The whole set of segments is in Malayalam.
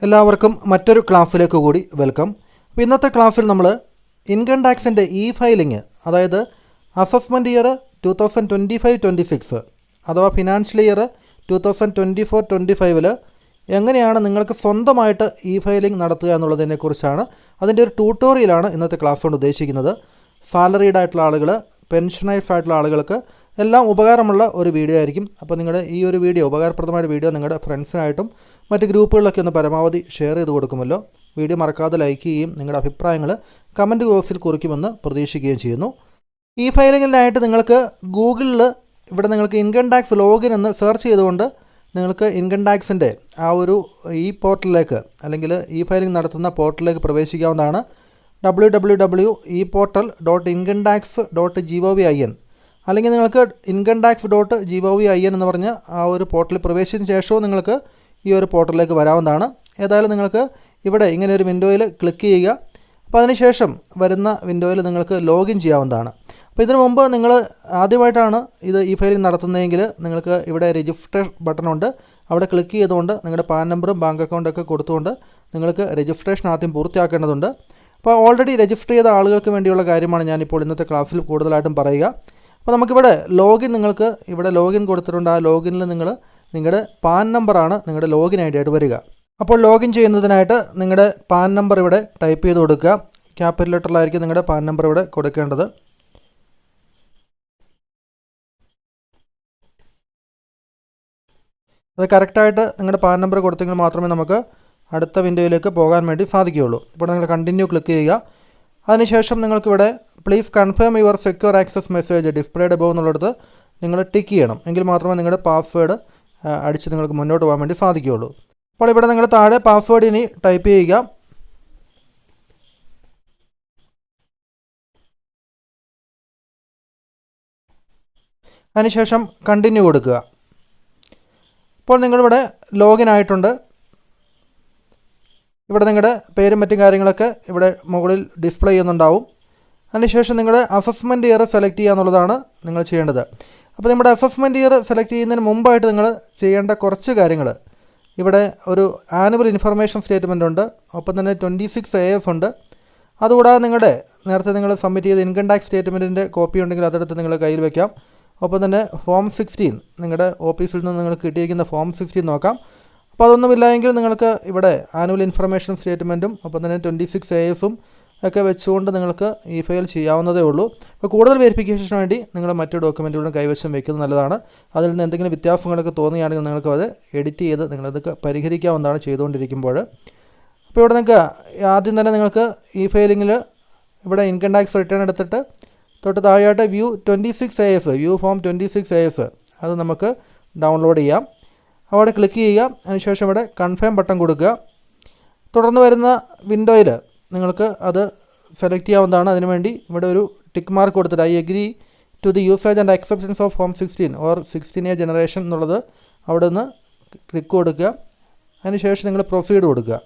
എല്ലാവർക്കും മറ്റൊരു ക്ലാസ്സിലേക്ക് കൂടി വെൽക്കം. അപ്പോൾ ഇന്നത്തെ ക്ലാസ്സിൽ നമ്മൾ ഇൻകം ടാക്സിൻ്റെ ഫയലിംഗ്, അതായത് അസസ്മെൻറ്റ് ഇയർ 2025-26 അഥവാ ഫിനാൻഷ്യൽ ഇയർ 2024-25 എങ്ങനെയാണ് നിങ്ങൾക്ക് സ്വന്തമായിട്ട് ഫയലിംഗ് നടത്തുക എന്നുള്ളതിനെക്കുറിച്ചാണ്. അതിൻ്റെ ഒരു ട്യൂട്ടോറിയലാണ് ഇന്നത്തെ ക്ലാസ് കൊണ്ട് ഉദ്ദേശിക്കുന്നത്. സാലറീഡ് ആയിട്ടുള്ള ആളുകൾ, പെൻഷനൈസ് ആയിട്ടുള്ള ആളുകൾക്ക് എല്ലാം ഉപകാരമുള്ള ഒരു വീഡിയോ ആയിരിക്കും. അപ്പോൾ നിങ്ങളുടെ ഈ ഒരു വീഡിയോ, ഉപകാരപ്രദമായ വീഡിയോ നിങ്ങളുടെ ഫ്രണ്ട്സിനായിട്ടും മറ്റ് ഗ്രൂപ്പുകളിലൊക്കെ ഒന്ന് പരമാവധി ഷെയർ ചെയ്ത് കൊടുക്കുമല്ലോ. വീഡിയോ മറക്കാതെ ലൈക്ക് ചെയ്യുകയും നിങ്ങളുടെ അഭിപ്രായങ്ങൾ കമൻറ്റ് ബോക്സിൽ കുറിക്കുമെന്ന് പ്രതീക്ഷിക്കുകയും ചെയ്യുന്നു. ഫയലിങ്ങിനായിട്ട് നിങ്ങൾക്ക് ഗൂഗിളിൽ ഇവിടെ നിങ്ങൾക്ക് ഇൻകം ടാക്സ് ലോഗിൻ എന്ന് സെർച്ച് ചെയ്തുകൊണ്ട് നിങ്ങൾക്ക് ഇൻകം ടാക്സിൻ്റെ ആ ഒരു പോർട്ടലിലേക്ക്, അല്ലെങ്കിൽ ഫയലിംഗ് നടത്തുന്ന പോർട്ടലിലേക്ക് പ്രവേശിക്കാവുന്നതാണ്. www.eportal.incometax.gov.in അല്ലെങ്കിൽ നിങ്ങൾക്ക് incometax.gov.in എന്ന് പറഞ്ഞ ആ ഒരു പോർട്ടലിൽ പ്രവേശിച്ചതിന് ശേഷവും നിങ്ങൾക്ക് ഈ ഒരു പോർട്ടലിലേക്ക് വരാവുന്നതാണ്. ഏതായാലും നിങ്ങൾക്ക് ഇവിടെ ഇങ്ങനെ ഒരു വിൻഡോയിൽ ക്ലിക്ക് ചെയ്യുക. അപ്പോൾ അതിനുശേഷം വരുന്ന വിൻഡോയിൽ നിങ്ങൾക്ക് ലോഗിൻ ചെയ്യാവുന്നതാണ്. അപ്പോൾ ഇതിനു മുമ്പ് നിങ്ങൾ ആദ്യമായിട്ടാണ് ഇത് ഫയലിംഗ് നടത്തുന്നതെങ്കിൽ നിങ്ങൾക്ക് ഇവിടെ രജിസ്റ്റർ ബട്ടണുണ്ട്. അവിടെ ക്ലിക്ക് ചെയ്തുകൊണ്ട് നിങ്ങളുടെ പാൻ നമ്പറും ബാങ്ക് അക്കൗണ്ടൊക്കെ കൊടുത്തുകൊണ്ട് നിങ്ങൾക്ക് രജിസ്ട്രേഷൻ ആദ്യം പൂർത്തിയാക്കേണ്ടതുണ്ട്. അപ്പോൾ ഓൾറെഡി രജിസ്റ്റർ ചെയ്ത ആളുകൾക്ക് വേണ്ടിയുള്ള കാര്യമാണ് ഞാനിപ്പോൾ ഇന്നത്തെ ക്ലാസ്സിൽ കൂടുതലായിട്ടും പറയുക. അപ്പോൾ നമുക്കിവിടെ നിങ്ങൾക്ക് ഇവിടെ ലോഗിൻ കൊടുത്തിട്ടുണ്ട്. ആ ലോഗിനിൽ നിങ്ങളുടെ പാൻ നമ്പറാണ് നിങ്ങളുടെ ലോഗിൻ ഐ ഡി ആയിട്ട് വരിക. അപ്പോൾ ലോഗിൻ ചെയ്യുന്നതിനായിട്ട് നിങ്ങളുടെ പാൻ നമ്പർ ഇവിടെ ടൈപ്പ് ചെയ്ത് കൊടുക്കുക. ക്യാപിറ്റൽ ലെറ്ററിലായിരിക്കും നിങ്ങളുടെ പാൻ നമ്പർ ഇവിടെ കൊടുക്കേണ്ടത്. അത് കറക്റ്റായിട്ട് നിങ്ങളുടെ പാൻ നമ്പർ കൊടുത്തെങ്കിൽ മാത്രമേ നമുക്ക് അടുത്ത വിൻഡോയിലേക്ക് പോകാൻ വേണ്ടി സാധിക്കുകയുള്ളൂ. ഇപ്പോൾ നിങ്ങൾ കണ്ടിന്യൂ ക്ലിക്ക് ചെയ്യുക. അതിനുശേഷം നിങ്ങൾക്കിവിടെ please confirm your secure access message displayed above എന്നുള്ളിടത്ത് നിങ്ങൾ ടിക്ക് ചെയ്യണം. എങ്കിൽ മാത്രമേ നിങ്ങളുടെ പാസ്വേഡ് അടിച്ച് നിങ്ങൾക്ക് മുന്നോട്ട് പോകാൻ വേണ്ടി സാധിക്കുകയുള്ളൂ. അപ്പോൾ ഇവിടെ നിങ്ങൾ താഴെ പാസ്വേഡ് ഇനി ടൈപ്പ് ചെയ്യുക. അതിനുശേഷം കണ്ടിന്യൂ കൊടുക്കുക. ഇപ്പോൾ നിങ്ങളിവിടെ ലോഗിൻ ആയിട്ടുണ്ട്. ഇവിടെ നിങ്ങളുടെ പേരും മറ്റും കാര്യങ്ങളൊക്കെ ഇവിടെ മുകളിൽ ഡിസ്പ്ലേ ചെയ്യുന്നുണ്ടാവും. അതിനുശേഷം നിങ്ങളുടെ അസസ്മെൻറ്റ് ഇയർ സെലക്ട് ചെയ്യുക എന്നുള്ളതാണ് നിങ്ങൾ ചെയ്യേണ്ടത്. അപ്പോൾ നമ്മുടെ അസസ്മെൻറ്റ് ഇയർ സെലക്ട് ചെയ്യുന്നതിന് മുമ്പായിട്ട് നിങ്ങൾ ചെയ്യേണ്ട കുറച്ച് കാര്യങ്ങൾ, ഇവിടെ ഒരു ആനുവൽ ഇൻഫർമേഷൻ സ്റ്റേറ്റ്മെൻ്റ് ഉണ്ട്. ഒപ്പം തന്നെ 26 AS ഉണ്ട്. അതുകൂടാതെ നിങ്ങളുടെ നേരത്തെ നിങ്ങൾ സബ്മിറ്റ് ചെയ്ത ഇൻകം ടാക്സ് സ്റ്റേറ്റ്മെൻറ്റിൻ്റെ കോപ്പി ഉണ്ടെങ്കിൽ അതെടുത്ത് നിങ്ങൾ കയ്യിൽ വയ്ക്കാം. ഒപ്പം തന്നെ ഫോം 16 നിങ്ങളുടെ ഓഫീസിൽ നിന്ന് നിങ്ങൾക്ക് കിട്ടിയിരിക്കുന്ന ഫോം 16 നോക്കാം. അപ്പോൾ അതൊന്നുമില്ലായെങ്കിൽ നിങ്ങൾക്ക് ഇവിടെ ആനുവൽ ഇൻഫർമേഷൻ സ്റ്റേറ്റ്മെൻറ്റും ഒപ്പം തന്നെ 26 ASഉം ഒക്കെ വെച്ചുകൊണ്ട് നിങ്ങൾക്ക് ഫയൽ ചെയ്യാവുന്നതേ ഉള്ളൂ. അപ്പോൾ കൂടുതൽ വെരിഫിക്കേഷന് വേണ്ടി നിങ്ങൾ മറ്റു ഡോക്യുമെൻറ്റുകളും കൈവശം വയ്ക്കുന്നത് നല്ലതാണ്. അതിൽ നിന്ന് എന്തെങ്കിലും വ്യത്യാസങ്ങളൊക്കെ തോന്നുകയാണെങ്കിൽ നിങ്ങൾക്ക് അത് എഡിറ്റ് ചെയ്ത് നിങ്ങളതൊക്കെ പരിഹരിക്കാവുന്നതാണ് ചെയ്തുകൊണ്ടിരിക്കുമ്പോൾ. അപ്പോൾ ഇവിടെ നിങ്ങൾക്ക് ആദ്യം തന്നെ നിങ്ങൾക്ക് ഫയലിങ്ങിൽ ഇവിടെ ഇൻകം ടാക്സ് റിട്ടേൺ എടുത്തിട്ട് തൊട്ട് താഴെയായിട്ട് view 26 AS, view form 26 AS അത് നമുക്ക് ഡൗൺലോഡ് ചെയ്യാം. അവിടെ ക്ലിക്ക് ചെയ്യുക. അതിനുശേഷം ഇവിടെ കൺഫേം ബട്ടൺ കൊടുക്കുക. തുടർന്ന് വരുന്ന വിൻഡോയിൽ നിങ്ങൾക്ക് അത് സെലക്ട് ചെയ്യാവുന്നതാണ്. അതിനുവേണ്ടി ഇവിടെ ഒരു ടിക്ക് മാർക്ക് കൊടുത്തിട്ട് I agree to the usage and acceptance of form 16 or 16A generation എന്നുള്ളത് അവിടെ നിന്ന് ക്ലിക്ക് കൊടുക്കുക. അതിനുശേഷം നിങ്ങൾ പ്രൊസീഡ് കൊടുക്കുക.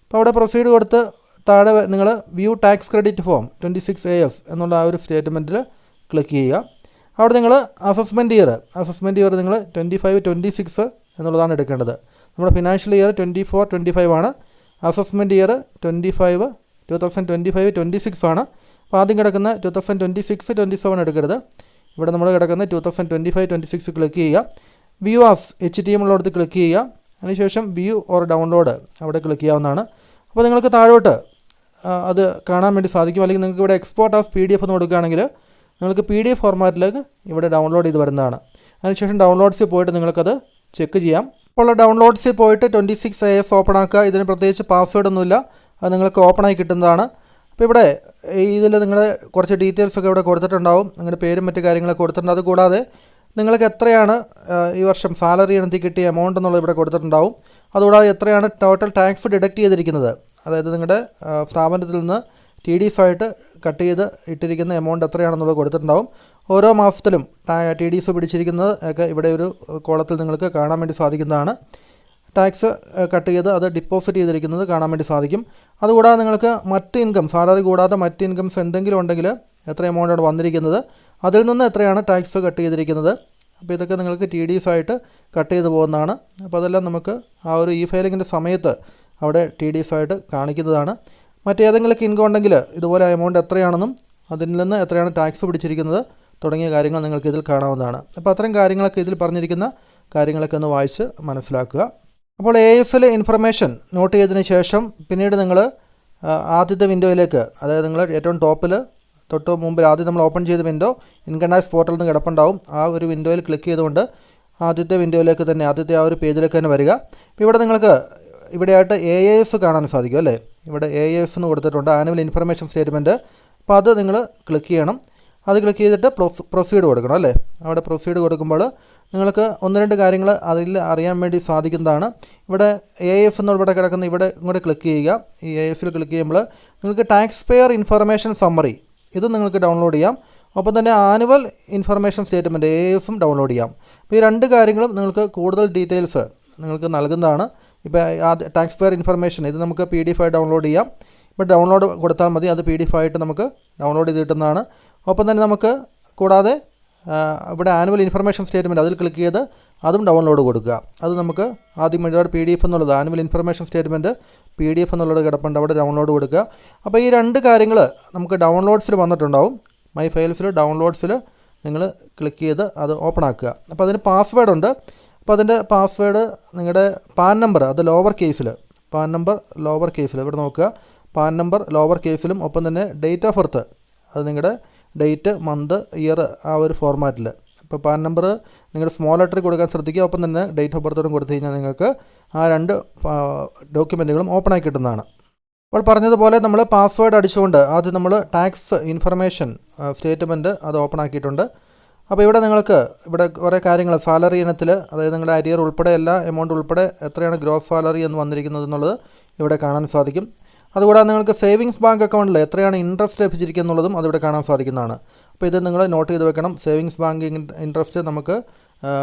അപ്പോൾ അവിടെ പ്രൊസീഡ് കൊടുത്ത് താഴെ നിങ്ങൾ view tax credit form 26 AS എന്നുള്ള ആ ഒരു സ്റ്റേറ്റ്മെൻറ്റിൽ ക്ലിക്ക് ചെയ്യുക. അവിടെ നിങ്ങൾ അസസ്മെൻറ്റ് ഇയർ നിങ്ങൾ 25-26 എന്നുള്ളതാണ് എടുക്കേണ്ടത്. നമ്മുടെ ഫിനാൻഷ്യൽ ഇയർ 24-25 ആണ്. അസസ്മെൻറ്റ് ഇയർ 2025-26 ആണ്. അപ്പോൾ ആദ്യം കിടക്കുന്ന 2026-27 എടുക്കരുത്. ഇവിടെ നമ്മൾ കിടക്കുന്ന 2025-26 ക്ലിക്ക് ചെയ്യുക. വ്യൂ ആസ് HTML ഉള്ളിടത്ത് ക്ലിക്ക് ചെയ്യുക. അതിനുശേഷം വ്യൂ ഓർ ഡൗൺലോഡ് അവിടെ ക്ലിക്ക് ചെയ്യാവുന്നതാണ്. അപ്പോൾ നിങ്ങൾക്ക് താഴോട്ട് അത് കാണാൻ വേണ്ടി സാധിക്കും. അല്ലെങ്കിൽ നിങ്ങൾക്ക് ഇവിടെ എക്സ്പോർട്ട് ആസ് PDF എന്ന് കൊടുക്കുകയാണെങ്കിൽ നിങ്ങൾക്ക് PDF ഫോർമാറ്റിലേക്ക് ഇവിടെ ഡൗൺലോഡ് ചെയ്ത് വരുന്നതാണ്. അതിനുശേഷം ഡൗൺലോഡ്സിൽ പോയിട്ട് നിങ്ങൾക്കത് ചെക്ക് ചെയ്യാം. അപ്പോൾ ഡൗൺലോഡ്സിൽ പോയിട്ട് 26 AS ഓപ്പൺ ആക്കുക. ഇതിന് പ്രത്യേകിച്ച് പാസ്വേഡ് ഒന്നുമില്ല, അത് നിങ്ങൾക്ക് ഓപ്പണായി കിട്ടുന്നതാണ്. അപ്പോൾ ഇവിടെ ഇതിൽ നിങ്ങളുടെ കുറച്ച് ഡീറ്റെയിൽസൊക്കെ ഇവിടെ കൊടുത്തിട്ടുണ്ടാവും. നിങ്ങളുടെ പേരും മറ്റു കാര്യങ്ങളൊക്കെ കൊടുത്തിട്ടുണ്ട്. അതുകൂടാതെ നിങ്ങൾക്ക് എത്രയാണ് ഈ വർഷം സാലറി ഇനത്തിൽ കിട്ടിയ എമൗണ്ട് എന്നുള്ളത് ഇവിടെ കൊടുത്തിട്ടുണ്ടാവും. അതുകൂടാതെ എത്രയാണ് ടോട്ടൽ ടാക്സ് ഡിഡക്റ്റ് ചെയ്തിരിക്കുന്നത്, അതായത് നിങ്ങളുടെ സ്ഥാപനത്തിൽ നിന്ന് TDS ആയിട്ട് കട്ട് ചെയ്ത് ഇട്ടിരിക്കുന്ന എമൗണ്ട് എത്രയാണെന്നുള്ളത് കൊടുത്തിട്ടുണ്ടാവും. ഓരോ മാസത്തിലും TDS പിടിച്ചിരിക്കുന്നത് ഒക്കെ ഇവിടെ ഒരു കോളത്തിൽ നിങ്ങൾക്ക് കാണാൻ വേണ്ടി സാധിക്കുന്നതാണ്. ടാക്സ് കട്ട് ചെയ്ത് അത് ഡിപ്പോസിറ്റ് ചെയ്തിരിക്കുന്നത് കാണാൻ വേണ്ടി സാധിക്കും. അതുകൂടാതെ നിങ്ങൾക്ക് മറ്റ് ഇൻകം, സാലറി കൂടാതെ മറ്റ് ഇൻകംസ് എന്തെങ്കിലും ഉണ്ടെങ്കിൽ എത്ര എമൗണ്ടാണ് വന്നിരിക്കുന്നത്, അതിൽ നിന്ന് എത്രയാണ് ടാക്സ് കട്ട് ചെയ്തിരിക്കുന്നത്, അപ്പോൾ ഇതൊക്കെ നിങ്ങൾക്ക് TDS ആയിട്ട് കട്ട് ചെയ്ത് പോകുന്നതാണ്. അപ്പോൾ അതെല്ലാം നമുക്ക് ആ ഒരു ഫയലിങ്ങിൻ്റെ സമയത്ത് അവിടെ TDS ആയിട്ട് കാണിക്കുന്നതാണ്. മറ്റേതെങ്കിലും ഇൻകം ഉണ്ടെങ്കിൽ ഇതുപോലെ എമൗണ്ട് എത്രയാണെന്നും അതിൽ നിന്ന് എത്രയാണ് ടാക്സ് പിടിച്ചിരിക്കുന്നത് തുടങ്ങിയ കാര്യങ്ങൾ നിങ്ങൾക്ക് ഇതിൽ കാണാവുന്നതാണ്. അപ്പോൾ അത്തരം കാര്യങ്ങളൊക്കെ ഇതിൽ പറഞ്ഞിരിക്കുന്ന കാര്യങ്ങളൊക്കെ ഒന്ന് വായിച്ച് മനസ്സിലാക്കുക. അപ്പോൾ ASL ഇൻഫർമേഷൻ നോട്ട് ചെയ്തതിന് ശേഷം പിന്നീട് നിങ്ങൾ ആദ്യത്തെ വിൻഡോയിലേക്ക്, അതായത് നിങ്ങൾ ഏറ്റവും ടോപ്പിൽ തൊട്ട് മുമ്പിൽ ആദ്യം നമ്മൾ ഓപ്പൺ ചെയ്ത വിൻഡോ ഇൻകം ടാക്സ് പോർട്ടലിൽ നിന്ന് കിടപ്പുണ്ടാവും. ആ ഒരു വിൻഡോയിൽ ക്ലിക്ക് ചെയ്തുകൊണ്ട് ആദ്യത്തെ വിൻഡോയിലേക്ക് തന്നെ, ആദ്യത്തെ ആ ഒരു പേജിലേക്ക് തന്നെ വരിക. അപ്പോൾ ഇവിടെ നിങ്ങൾക്ക് ഇവിടെയായിട്ട് AAS കാണാൻ സാധിക്കും അല്ലേ. ഇവിടെ AAS എന്ന് കൊടുത്തിട്ടുണ്ട്, ആനുവൽ ഇൻഫർമേഷൻ സ്റ്റേറ്റ്മെൻറ്റ്. അപ്പോൾ അത് നിങ്ങൾ ക്ലിക്ക് ചെയ്യണം. അത് ക്ലിക്ക് ചെയ്തിട്ട് പ്രൊസീഡ് കൊടുക്കണം അല്ലേ. അവിടെ പ്രൊസീഡ് കൊടുക്കുമ്പോൾ നിങ്ങൾക്ക് ഒന്ന് രണ്ട് കാര്യങ്ങൾ അതിൽ അറിയാൻ വേണ്ടി സാധിക്കുന്നതാണ്. ഇവിടെ AS എന്നിവിടെ കിടക്കുന്ന ഇവിടെ ഇങ്ങോട്ട് ക്ലിക്ക് ചെയ്യുക. ഈ ASൽ ക്ലിക്ക് ചെയ്യുമ്പോൾ നിങ്ങൾക്ക് ടാക്സ് പെയർ ഇൻഫർമേഷൻ സമ്മറി ഇത് നിങ്ങൾക്ക് ഡൗൺലോഡ് ചെയ്യാം. ഒപ്പം തന്നെ ആനുവൽ ഇൻഫർമേഷൻ സ്റ്റേറ്റ്മെൻറ്റ് ASും ഡൗൺലോഡ് ചെയ്യാം. അപ്പോൾ ഈ രണ്ട് കാര്യങ്ങളും നിങ്ങൾക്ക് കൂടുതൽ ഡീറ്റെയിൽസ് നിങ്ങൾക്ക് നൽകുന്നതാണ്. ഇപ്പോൾ ടാക്സ് പെയർ ഇൻഫർമേഷൻ ഇത് നമുക്ക് PDF ആയി ഡൗൺലോഡ് ചെയ്യാം. ഇപ്പോൾ ഡൗൺലോഡ് കൊടുത്താൽ മതി, അത് PDF ആയിട്ട് നമുക്ക് ഡൗൺലോഡ് ചെയ്ത് കിട്ടുന്നതാണ്. ഒപ്പം തന്നെ നമുക്ക് കൂടാതെ ഇവിടെ ആനുവൽ ഇൻഫർമേഷൻ സ്റ്റേറ്റ്മെൻറ്റ് അതിൽ ക്ലിക്ക് ചെയ്ത് അതും ഡൗൺലോഡ് കൊടുക്കുക. അത് നമുക്ക് ആദ്യം ഇവിടെ PDF എന്നുള്ളത് ആനുവൽ ഇൻഫർമേഷൻ സ്റ്റേറ്റ്മെൻറ്റ് PDF എന്നുള്ളത് കിടപ്പുണ്ട്, അവിടെ ഡൗൺലോഡ് കൊടുക്കുക. അപ്പോൾ ഈ രണ്ട് കാര്യങ്ങൾ നമുക്ക് ഡൗൺലോഡ്സിൽ വന്നിട്ടുണ്ടാവും. മൈ ഫയൽസിൽ ഡൗൺലോഡ്സിൽ നിങ്ങൾ ക്ലിക്ക് ചെയ്ത് അത് ഓപ്പൺ ആക്കുക. അപ്പോൾ അതിന് പാസ്വേഡ് ഉണ്ട്. അപ്പോൾ അതിൻ്റെ പാസ്വേഡ് നിങ്ങളുടെ പാൻ നമ്പർ അത് ലോവർ കേസിൽ, പാൻ നമ്പർ ലോവർ കേസിൽ ഇവിടെ നോക്കുക, പാൻ നമ്പർ ലോവർ കേസിലും ഒപ്പം തന്നെ ഡേറ്റ് ഓഫ് ബർത്ത് അത് നിങ്ങളുടെ ഡേറ്റ് മന്ത് ഇയർ ആ ഒരു ഫോർമാറ്റിൽ. ഇപ്പോൾ പാൻ നമ്പർ നിങ്ങളുടെ സ്മോൾ ലെറ്ററിൽ കൊടുക്കാൻ ശ്രദ്ധിക്കുക. ഒപ്പം തന്നെ ഡേറ്റ് ഓഫ് ബർത്തോടും കൊടുത്തു കഴിഞ്ഞാൽ നിങ്ങൾക്ക് ആ രണ്ട് ഡോക്യുമെൻറ്റുകളും ഓപ്പണായി കിട്ടുന്നതാണ്. അപ്പോൾ പറഞ്ഞതുപോലെ നമ്മൾ പാസ്വേഡ് അടിച്ചുകൊണ്ട് ആദ്യം നമ്മൾ ടാക്സ് ഇൻഫർമേഷൻ സ്റ്റേറ്റ്മെൻറ്റ് അത് ഓപ്പൺ ആക്കിയിട്ടുണ്ട്. അപ്പോൾ ഇവിടെ നിങ്ങൾക്ക് ഇവിടെ കുറേ കാര്യങ്ങൾ സാലറി ഇനത്തിൽ, അതായത് നിങ്ങളുടെ അരിയർ ഉൾപ്പെടെ എല്ലാ എമൗണ്ട് ഉൾപ്പെടെ എത്രയാണ് ഗ്രോസ് സാലറി എന്ന് വന്നിരിക്കുന്നത് എന്നുള്ളത് ഇവിടെ കാണാൻ സാധിക്കും. അതുകൂടാതെ നിങ്ങൾക്ക് സേവിങ്സ് ബാങ്ക് അക്കൗണ്ടിൽ എത്രയാണ് ഇൻട്രസ്റ്റ് ലഭിച്ചിരിക്കുക എന്നുള്ളതും അതിവിടെ കാണാൻ സാധിക്കുന്നതാണ്. അപ്പോൾ ഇത് നിങ്ങൾ നോട്ട് ചെയ്ത് വെക്കണം. സേവിങ്സ് ബാങ്ക് ഇൻട്രസ്റ്റ് നമുക്ക്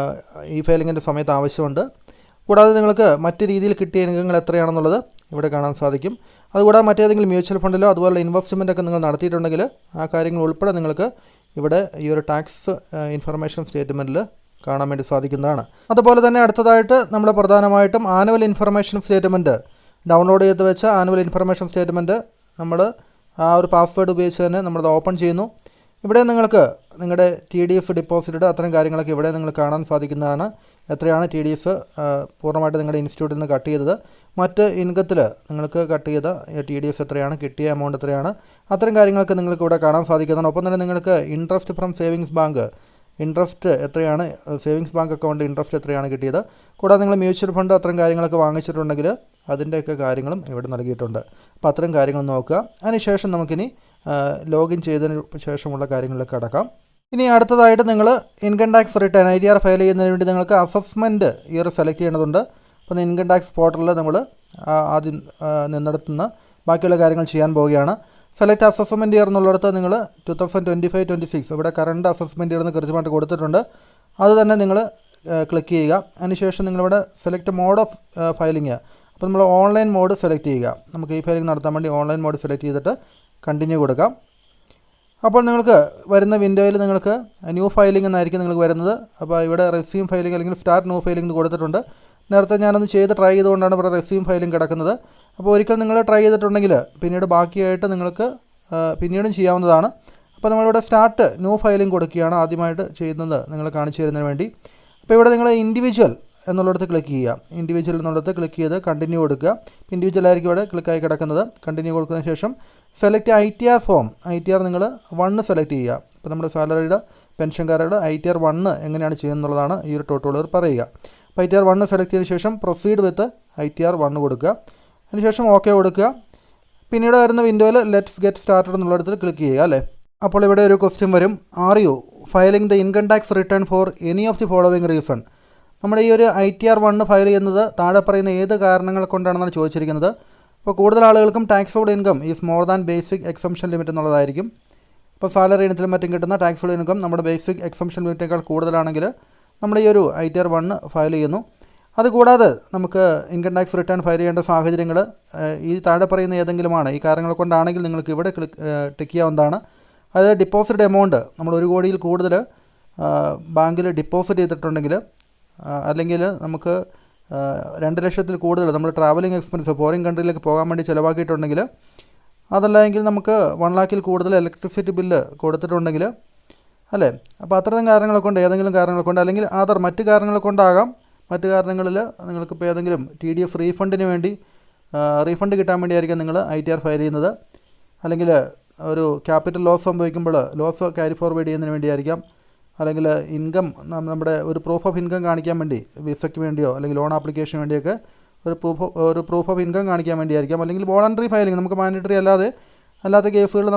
ഫയലിങ്ങിൻ്റെ സമയത്ത് ആവശ്യമുണ്ട്. കൂടാതെ നിങ്ങൾക്ക് മറ്റ് രീതിയിൽ കിട്ടിയ ഇൻകങ്ങൾ എത്രയാണെന്നുള്ളത് ഇവിടെ കാണാൻ സാധിക്കും. അതുകൂടാതെ മറ്റേതെങ്കിലും മ്യൂച്വൽ ഫണ്ടിലോ അതുപോലെ ഇൻവെസ്റ്റ്മെൻ്റ് ഒക്കെ നിങ്ങൾ നടത്തിയിട്ടുണ്ടെങ്കിൽ ആ കാര്യങ്ങൾ ഉൾപ്പെടെ നിങ്ങൾക്ക് ഇവിടെ ഈ ഒരു ടാക്സ് ഇൻഫർമേഷൻ സ്റ്റേറ്റ്മെൻറ്റിൽ കാണാൻ വേണ്ടി സാധിക്കുന്നതാണ്. അതുപോലെ തന്നെ അടുത്തതായിട്ട് നമ്മൾ പ്രധാനമായിട്ടും ആനുവൽ ഇൻഫർമേഷൻ സ്റ്റേറ്റ്മെൻറ്റ് ഡൗൺലോഡ് ചെയ്ത് വെച്ച ആനുവൽ ഇൻഫർമേഷൻ സ്റ്റേറ്റ്മെൻറ്റ് നമ്മൾ ആ ഒരു പാസ്വേഡ് ഉപയോഗിച്ച് തന്നെ നമ്മളത് ഓപ്പൺ ചെയ്യുന്നു. ഇവിടെ നിങ്ങൾക്ക് നിങ്ങളുടെ TDS ഡിപ്പോസിറ്റ് അത്തരം കാര്യങ്ങളൊക്കെ ഇവിടെ നിങ്ങൾ കാണാൻ സാധിക്കുന്നതാണ്. എത്രയാണ് TDS പൂർണ്ണമായിട്ട് നിങ്ങളുടെ ഇൻസ്റ്റിറ്റ്യൂട്ടിൽ നിന്ന് കട്ട് ചെയ്തത്, മറ്റ് ഇൻകത്തിൽ നിങ്ങൾക്ക് കട്ട് ചെയ്ത TDS എത്രയാണ്, കിട്ടിയ എമൗണ്ട് എത്രയാണ്, അത്തരം കാര്യങ്ങളൊക്കെ നിങ്ങൾക്ക് ഇവിടെ കാണാൻ സാധിക്കുന്നതാണ്. ഒപ്പം തന്നെ നിങ്ങൾക്ക് interest from savings bank interest എത്രയാണ്, സേവിങ്സ് ബാങ്ക് അക്കൗണ്ട് ഇൻട്രസ്റ്റ് എത്രയാണ് കിട്ടിയത്, കൂടാതെ നിങ്ങൾ മ്യൂച്വൽ ഫണ്ട് അത്തരം കാര്യങ്ങളൊക്കെ വാങ്ങിച്ചിട്ടുണ്ടെങ്കിൽ അതിൻ്റെയൊക്കെ കാര്യങ്ങളും ഇവിടെ നൽകിയിട്ടുണ്ട്. അപ്പോൾ അത്തരം കാര്യങ്ങൾ നോക്കുക. അതിനുശേഷം നമുക്കിനി ലോഗിൻ ചെയ്തതിന് ശേഷമുള്ള കാര്യങ്ങളിലേക്ക് കടക്കാം. ഇനി അടുത്തതായിട്ട് നിങ്ങൾ income tax return ITR file ചെയ്യുന്നതിന് വേണ്ടി നിങ്ങൾക്ക് അസസ്മെൻറ്റ് ഇയർ സെലക്ട് ചെയ്യേണ്ടതുണ്ട്. അപ്പോൾ ഇൻകം ടാക്സ് പോർട്ടലിൽ നമ്മൾ ആദ്യം നിന്നെടുത്തുനിന്ന് ബാക്കിയുള്ള കാര്യങ്ങൾ ചെയ്യാൻ പോവുകയാണ്. സെലക്ട് അസസ്മെൻറ്റ് ഇയർ എന്നുള്ളിടത്ത് നിങ്ങൾ 2025-26 ഇവിടെ കറണ്ട് അസസ്മെൻറ്റ് ഇയർ എന്ന് കൃത്യമായിട്ട് കൊടുത്തിട്ടുണ്ട്. അത് തന്നെ നിങ്ങൾ ക്ലിക്ക് ചെയ്യുക. അതിനുശേഷം നിങ്ങളിവിടെ സെലക്ട് മോഡ് ഓഫ് ഫയലിംഗ്, അപ്പോൾ നമ്മൾ ഓൺലൈൻ മോഡ് സെലക്ട് ചെയ്യുക. നമുക്ക് ഈ ഫയലിംഗ് നടത്താൻ വേണ്ടി ഓൺലൈൻ മോഡ് സെലക്ട് ചെയ്തിട്ട് കണ്ടിന്യൂ കൊടുക്കാം. അപ്പോൾ നിങ്ങൾക്ക് വരുന്ന വിൻഡോയിൽ നിങ്ങൾക്ക് ന്യൂ ഫയലിംഗ് എന്നായിരിക്കും നിങ്ങൾക്ക് വരുന്നത്. അപ്പോൾ ഇവിടെ റെസ്യൂം ഫയലിംഗ് അല്ലെങ്കിൽ സ്റ്റാർട്ട് ന്യൂ ഫയലിംഗ് എന്ന് കൊടുത്തിട്ടുണ്ട്. നേരത്തെ ഞാനൊന്ന് ചെയ്ത് ട്രൈ ചെയ്തുകൊണ്ടാണ് ഇവിടെ റെസ്യൂം ഫയലിംഗ് കിടക്കുന്നത്. അപ്പോൾ ഒരിക്കൽ നിങ്ങൾ ട്രൈ ചെയ്തിട്ടുണ്ടെങ്കിൽ പിന്നീട് ബാക്കിയായിട്ട് നിങ്ങൾക്ക് പിന്നീടും ചെയ്യാവുന്നതാണ്. അപ്പോൾ നമ്മളിവിടെ സ്റ്റാർട്ട് ന്യൂ ഫയലിംഗ് കൊടുക്കുകയാണ് ആദ്യമായിട്ട് ചെയ്യുന്നത് നിങ്ങൾ കാണിച്ചു തരുന്നതിന് വേണ്ടി. അപ്പോൾ ഇവിടെ നിങ്ങൾ ഇൻഡിവിജ്വൽ എന്നുള്ളിടത്ത് ക്ലിക്ക് ചെയ്യുക. ഇൻഡിവിജ്വൽ എന്നുള്ളിടത്ത് ക്ലിക്ക് ചെയ്ത് കണ്ടിന്യൂ കൊടുക്കുക. ഇൻഡിവിജ്വൽ ആയിരിക്കും ഇവിടെ ക്ലിക്കായി കിടക്കുന്നത്. കണ്ടിന്യൂ കൊടുത്തതിന് ശേഷം സെലക്ട് ITR ഫോം, ITR നിങ്ങൾ 1 സെലക്ട് ചെയ്യുക. ഇപ്പോൾ നമ്മുടെ സാലറിയുടെ പെൻഷൻകാരുടെ ITR 1 എങ്ങനെയാണ് ചെയ്യുന്നതെന്നുള്ളതാണ് ഈ ഒരു ട്യൂട്ടോറിയൽ പറയുക. അപ്പോൾ ITR 1 സെലക്ട് ചെയ്തതിന് ശേഷം പ്രൊസീഡ് വിത്ത് ITR 1 കൊടുക്കുക. അതിനുശേഷം ഓക്കെ കൊടുക്കുക. പിന്നീട് വരുന്ന വിൻഡോയിൽ ലെറ്റ്സ് ഗെറ്റ് സ്റ്റാർട്ടഡ് എന്നുള്ളിടത്ത് ക്ലിക്ക് ചെയ്യുക അല്ലേ. അപ്പോൾ ഇവിടെ ഒരു ക്വസ്റ്റ്യൻ വരും, are you filing the income tax return for any of the following reason. നമ്മുടെ ഈ ഒരു ITR 1 ഫയൽ ചെയ്യുന്നത് താഴെ പറയുന്ന ഏത് കാരണങ്ങൾ കൊണ്ടാണെന്നാണ് ചോദിച്ചിരിക്കുന്നത്. അപ്പോൾ കൂടുതൽ ആളുകൾക്കും taxable income is more than basic exemption limit എന്നുള്ളതായിരിക്കും. ഇപ്പോൾ സാലറി ഇനത്തിലും മറ്റും കിട്ടുന്ന ടാക്സബിൾ ഇൻകം നമ്മുടെ ബേസിക് എക്സംഷൻ ലിമിറ്റിനേക്കാൾ കൂടുതലാണെങ്കിൽ നമ്മൾ ഈ ഒരു ITR 1 ഫയൽ ചെയ്യുന്നു. അതുകൂടാതെ നമുക്ക് ഇൻകം ടാക്സ് റിട്ടേൺ ഫയൽ ചെയ്യേണ്ട സാഹചര്യങ്ങൾ ഈ താഴെ പറയുന്ന ഏതെങ്കിലുമാണ്. ഈ കാരണങ്ങൾ കൊണ്ടാണെങ്കിൽ നിങ്ങൾക്ക് ഇവിടെ ടിക്ക് ചെയ്യാവുന്നതാണ്. അതായത് ഡിപ്പോസിറ്റ് എമൗണ്ട് നമ്മൾ 1 കോടിയിൽ കൂടുതൽ ബാങ്കിൽ ഡിപ്പോസിറ്റ് ചെയ്തിട്ടുണ്ടെങ്കിൽ അല്ലെങ്കിൽ നമുക്ക് 2 ലക്ഷത്തിൽ കൂടുതൽ നമ്മൾ ട്രാവലിംഗ് എക്സ്പെൻസ് ഫോറിൻ കൺട്രിയിലേക്ക് പോകാൻ വേണ്ടി ചിലവാക്കിയിട്ടുണ്ടെങ്കിൽ, അതല്ല എങ്കിൽ നമുക്ക് 1 lakhൽ കൂടുതൽ ഇലക്ട്രിസിറ്റി ബില്ല് കൊടുത്തിട്ടുണ്ടെങ്കിൽ, അല്ലേ? അപ്പോൾ അത്തരം കാരണങ്ങളെ കൊണ്ട്, ഏതെങ്കിലും കാരണങ്ങൾ കൊണ്ട്, അല്ലെങ്കിൽ മറ്റ് കാരണങ്ങൾ കൊണ്ടാകാം, മറ്റ് കാരണങ്ങളിൽ നിങ്ങൾക്കിപ്പോൾ ഏതെങ്കിലും TDS റീഫണ്ടിന് വേണ്ടി റീഫണ്ട് കിട്ടാൻ വേണ്ടിയായിരിക്കും നിങ്ങൾ ITR ഫയൽ ചെയ്യുന്നത്, അല്ലെങ്കിൽ ഒരു ക്യാപിറ്റൽ ലോസ് സംഭവിക്കുമ്പോൾ ലോസ് ക്യാരി ഫോർവേഡ് ചെയ്യുന്നതിന് വേണ്ടിയായിരിക്കാം, അല്ലെങ്കിൽ ഇൻകം നമ്മുടെ ഒരു പ്രൂഫ് ഓഫ് ഇൻകം കാണിക്കാൻ വേണ്ടി വിസയ്ക്ക് വേണ്ടിയോ അല്ലെങ്കിൽ ലോൺ ആപ്ലിക്കേഷന് വേണ്ടിയൊക്കെ ഒരു പ്രൂഫ് ഓഫ് ഇൻകം കാണിക്കാൻ വേണ്ടിയായിരിക്കാം, അല്ലെങ്കിൽ വോളണ്ടറി ഫയലിംഗ്, നമുക്ക് മാൻഡേറ്ററി അല്ലാത്ത കേസുകൾ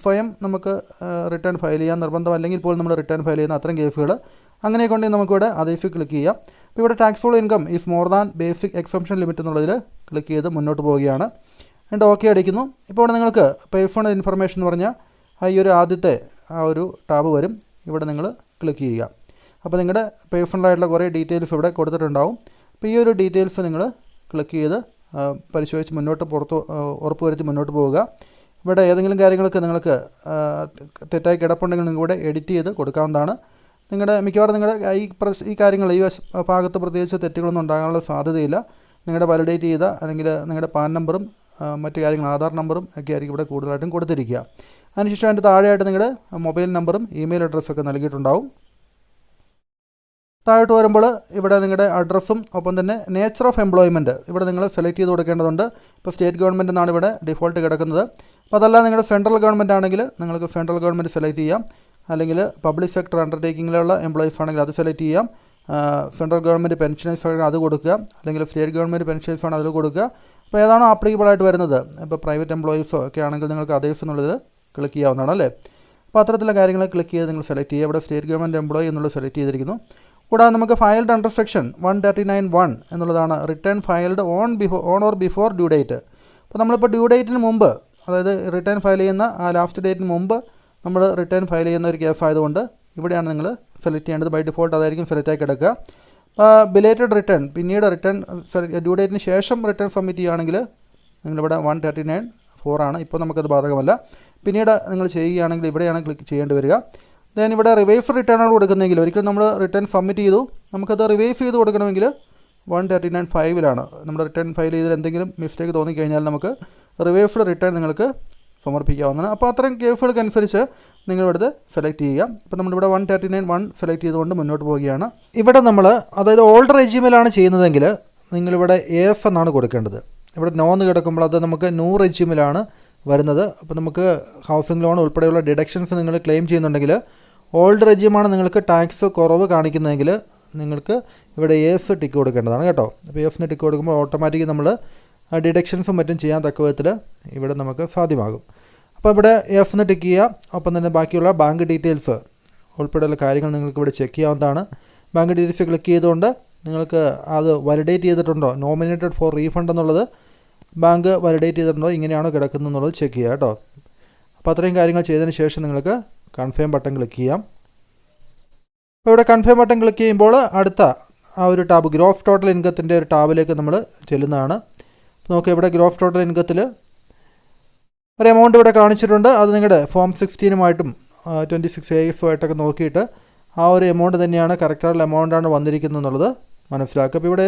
സ്വയം നമുക്ക് റിട്ടേൺ ഫയൽ ചെയ്യാൻ നിർബന്ധം അല്ലെങ്കിൽ പോലും നമ്മൾ റിട്ടേൺ ഫയൽ ചെയ്യുന്ന അത്തരം കേസുകൾ അങ്ങനെയൊക്കെ ഉണ്ടെങ്കിൽ നമുക്കിവിടെ അതേസ് ക്ലിക്ക് ചെയ്യാം. അപ്പോൾ ഇവിടെ taxable income is more than basic exemption limit എന്നുള്ളതിൽ ക്ലിക്ക് ചെയ്ത് മുന്നോട്ട് പോവുകയാണ്. എന്നിട്ട് ഓക്കെ അടിക്കുന്നു. ഇപ്പോൾ ഇവിടെ നിങ്ങൾക്ക് പേഴ്സണൽ ഇൻഫർമേഷൻ എന്ന് പറഞ്ഞാൽ ഈ ഒരു ആദ്യത്തെ ഒരു ടാബ് വരും. ഇവിടെ നിങ്ങൾ ക്ലിക്ക് ചെയ്യുക. അപ്പോൾ നിങ്ങളുടെ പേഴ്സണലായിട്ടുള്ള കുറേ ഡീറ്റെയിൽസ് ഇവിടെ കൊടുത്തിട്ടുണ്ടാവും. അപ്പോൾ ഈ ഒരു ഡീറ്റെയിൽസ് നിങ്ങൾ ക്ലിക്ക് ചെയ്ത് പരിശോധിച്ച് ഉറപ്പുവരുത്തി മുന്നോട്ട് പോവുക. ഇവിടെ ഏതെങ്കിലും കാര്യങ്ങൾക്ക് നിങ്ങൾക്ക് തെറ്റായി കിടപ്പുണ്ടെങ്കിൽ നിങ്ങളിവിടെ എഡിറ്റ് ചെയ്ത് കൊടുക്കാവുന്നതാണ്. മിക്കവാറും നിങ്ങളുടെ ഈ കാര്യങ്ങൾ ഈ ഭാഗത്ത് പ്രത്യേകിച്ച് തെറ്റുകളൊന്നും ഉണ്ടാകാനുള്ള സാധ്യതയില്ല. നിങ്ങളുടെ വാലിഡേറ്റ് ചെയ്ത അല്ലെങ്കിൽ നിങ്ങളുടെ പാൻ നമ്പറും മറ്റു കാര്യങ്ങൾ ആധാർ നമ്പറും ഒക്കെ ആയിരിക്കും ഇവിടെ കൂടുതലായിട്ടും കൊടുത്തിരിക്കുക. അതിനുശേഷം അതിൻ്റെ താഴെയായിട്ട് നിങ്ങളുടെ മൊബൈൽ നമ്പറും ഇമെയിൽ അഡ്രസ്സൊക്കെ നൽകിയിട്ടുണ്ടാവും. താഴോട്ട് വരുമ്പോൾ ഇവിടെ നിങ്ങളുടെ അഡ്രസ്സും ഒപ്പം തന്നെ നേച്ചർ ഓഫ് എംപ്ലോയ്മെൻറ്റ് ഇവിടെ നിങ്ങൾ സെലക്ട് ചെയ്ത് കൊടുക്കേണ്ടതുണ്ട്. ഇപ്പോൾ സ്റ്റേറ്റ് ഗവൺമെൻറ് എന്നാണ് ഇവിടെ ഡിഫോൾട്ട് കിടക്കുന്നത്. അപ്പോൾ അതല്ല നിങ്ങളുടെ സെൻട്രൽ ഗവൺമെൻറ് ആണെങ്കിൽ നിങ്ങൾക്ക് സെൻട്രൽ ഗവൺമെൻറ് സെലക്ട് ചെയ്യാം, അല്ലെങ്കിൽ പബ്ലിക് സെക്ടർ അണ്ടർടേക്കിങ്ങിലുള്ള എംപ്ലോയീസ് ആണെങ്കിൽ അത് സെലക്ട് ചെയ്യാം. സെൻട്രൽ ഗവൺമെൻറ് പെൻഷനേഴ്സ് ആണെങ്കിൽ അത് കൊടുക്കുക, അല്ലെങ്കിൽ സ്റ്റേറ്റ് ഗവൺമെൻറ് പെൻഷനേഴ്സ് ആണ് അതിൽ കൊടുക്കുക. അപ്പോൾ ഏതാണോ ആപ്ലിക്കബിളായിട്ട് വരുന്നത്, ഇപ്പോൾ പ്രൈവറ്റ് എംപ്ലോയീസോ ഒക്കെ ആണെങ്കിൽ നിങ്ങൾക്ക് അതേസ് എന്നുള്ളത് ക്ലിക്ക് ചെയ്യാവുന്നതാണ്, അല്ലേ? അപ്പോൾ അത്തരത്തിലുള്ള കാര്യങ്ങൾ ക്ലിക്ക് ചെയ്ത് നിങ്ങൾ സെലക്ട് ചെയ്യുക. ഇവിടെ സ്റ്റേറ്റ് ഗവൺമെൻറ് എംപ്ലോയി എന്നുള്ളത് സെലക്ട് ചെയ്തിരിക്കുന്നു. കൂടാതെ നമുക്ക് ഫയൽഡ് അണ്ടർ സെക്ഷൻ 139(1) എന്നുള്ളതാണ് return filed on or before due date. അപ്പോൾ നമ്മളിപ്പോൾ ഡ്യൂ ഡേറ്റിന് മുമ്പ്, അതായത് റിട്ടേൺ ഫയൽ ചെയ്യുന്ന ആ ലാസ്റ്റ് ഡേറ്റിന് മുമ്പ് നമ്മൾ റിട്ടേൺ ഫയൽ ചെയ്യുന്ന ഒരു കേസ് ആയതുകൊണ്ട് ഇവിടെയാണ് നിങ്ങൾ സെലക്ട് ചെയ്യേണ്ടത്. ബൈ ഡിഫോൾട്ട് അതായിരിക്കും സെലക്റ്റായി കിടക്കുക. ബിലേറ്റഡ് റിട്ടേൺ, പിന്നീട് റിട്ടേൺ ഡ്യൂ ഡേറ്റിന് ശേഷം റിട്ടേൺ സബ്മിറ്റ് ചെയ്യുകയാണെങ്കിൽ നിങ്ങളിവിടെ 139(4) ആണ്. ഇപ്പോൾ നമുക്കത് ബാധകമല്ല. പിന്നീട് നിങ്ങൾ ചെയ്യുകയാണെങ്കിൽ ഇവിടെയാണ് ക്ലിക്ക് ചെയ്യേണ്ടി വരിക. ദെൻ ഇവിടെ റിവൈസ് റിട്ടേൺ ആണ് കൊടുക്കുന്നതെങ്കിൽ, ഒരിക്കലും നമ്മൾ റിട്ടേൺ സബ്മിറ്റ് ചെയ്തു, നമുക്കത് റിവൈസ് ചെയ്ത് കൊടുക്കണമെങ്കിൽ 139(5)ലാണ്. നമ്മൾ റിട്ടേൺ ഫയൽ ചെയ്തതിൽ എന്തെങ്കിലും മിസ്റ്റേക്ക് തോന്നിക്കഴിഞ്ഞാൽ നമുക്ക് റിവൈസ്ഡ് റിട്ടേൺ നിങ്ങൾക്ക് സമർപ്പിക്കാവുന്നതാണ്. അപ്പോൾ അത്തരം കേസുകൾക്കനുസരിച്ച് നിങ്ങളിവിടുത്തെ സെലക്ട് ചെയ്യുക. ഇപ്പോൾ നമ്മളിവിടെ 139(1) സെലക്ട് ചെയ്തുകൊണ്ട് മുന്നോട്ട് പോവുകയാണ്. ഇവിടെ നമ്മൾ അതായത് ഓൾഡ് റെജിമിലാണ് ചെയ്യുന്നതെങ്കിൽ നിങ്ങളിവിടെ AS എന്നാണ് കൊടുക്കേണ്ടത്. ഇവിടെ നോന്ന് കിടക്കുമ്പോൾ അത് നമുക്ക് ന്യൂ റെജിമിലാണ് വരുന്നത്. അപ്പോൾ നമുക്ക് ഹൗസിംഗ് ലോൺ ഉൾപ്പെടെയുള്ള ഡിഡക്ഷൻസ് നിങ്ങൾ ക്ലെയിം ചെയ്യുന്നുണ്ടെങ്കിൽ, ഓൾഡ് റെജിമാണ് നിങ്ങൾക്ക് ടാക്സ് കുറവ് കാണിക്കുന്നതെങ്കിൽ നിങ്ങൾക്ക് ഇവിടെ AS ടിക്ക് കൊടുക്കേണ്ടതാണ് കേട്ടോ. അപ്പോൾ ASന് ടിക്ക് കൊടുക്കുമ്പോൾ ഓട്ടോമാറ്റിക്കലി നമ്മൾ ഡിഡക്ഷൻസും മറ്റും ചെയ്യാൻ തക്ക വിധത്തിൽ ഇവിടെ നമുക്ക് സാധ്യമാകും. അപ്പോൾ ഇവിടെ ASന് ടിക്ക് ചെയ്യുക. ഒപ്പം തന്നെ ബാക്കിയുള്ള ബാങ്ക് ഡീറ്റെയിൽസ് ഉൾപ്പെടെയുള്ള കാര്യങ്ങൾ നിങ്ങൾക്ക് ഇവിടെ ചെക്ക് ചെയ്യാവുന്നതാണ്. ബാങ്ക് ഡീറ്റെയിൽസ് ക്ലിക്ക് ചെയ്തുകൊണ്ട് നിങ്ങൾക്ക് അത് വാലിഡേറ്റ് ചെയ്തിട്ടുണ്ടോ, നോമിനേറ്റഡ് ഫോർ റീഫണ്ട് എന്നുള്ളത് ബാങ്ക് വാലിഡേറ്റ് ചെയ്തിട്ടുണ്ടോ, ഇങ്ങനെയാണോ കിടക്കുന്നത് എന്നുള്ളത് ചെക്ക് ചെയ്യുക കേട്ടോ. അപ്പോൾ അത്രയും കാര്യങ്ങൾ ചെയ്തതിന് ശേഷം നിങ്ങൾക്ക് കൺഫേം ബട്ടൺ ക്ലിക്ക് ചെയ്യാം. അപ്പോൾ ഇവിടെ കൺഫേം ബട്ടൺ ക്ലിക്ക് ചെയ്യുമ്പോൾ അടുത്ത ആ ഒരു ടാബ് ഗ്രോസ് ടോട്ടൽ ഇൻകത്തിൻ്റെ ഒരു ടാബിലേക്ക് നമ്മൾ ചെല്ലുന്നതാണ്. നോക്കുക, ഇവിടെ ഗ്രോസ് ടോട്ടൽ ഇൻകത്തിൽ ഒരു എമൗണ്ട് ഇവിടെ കാണിച്ചിട്ടുണ്ട്. അത് നിങ്ങളുടെ ഫോം 16-ഉമായിട്ടും 26AS-ഉമായിട്ടൊക്കെ നോക്കിയിട്ട് ആ ഒരു എമൗണ്ട് തന്നെയാണ് കറക്റ്റായിട്ടുള്ള എമൗണ്ടാണ് വന്നിരിക്കുന്നത് എന്നുള്ളത് മനസ്സിലാക്കുക. അപ്പോൾ ഇവിടെ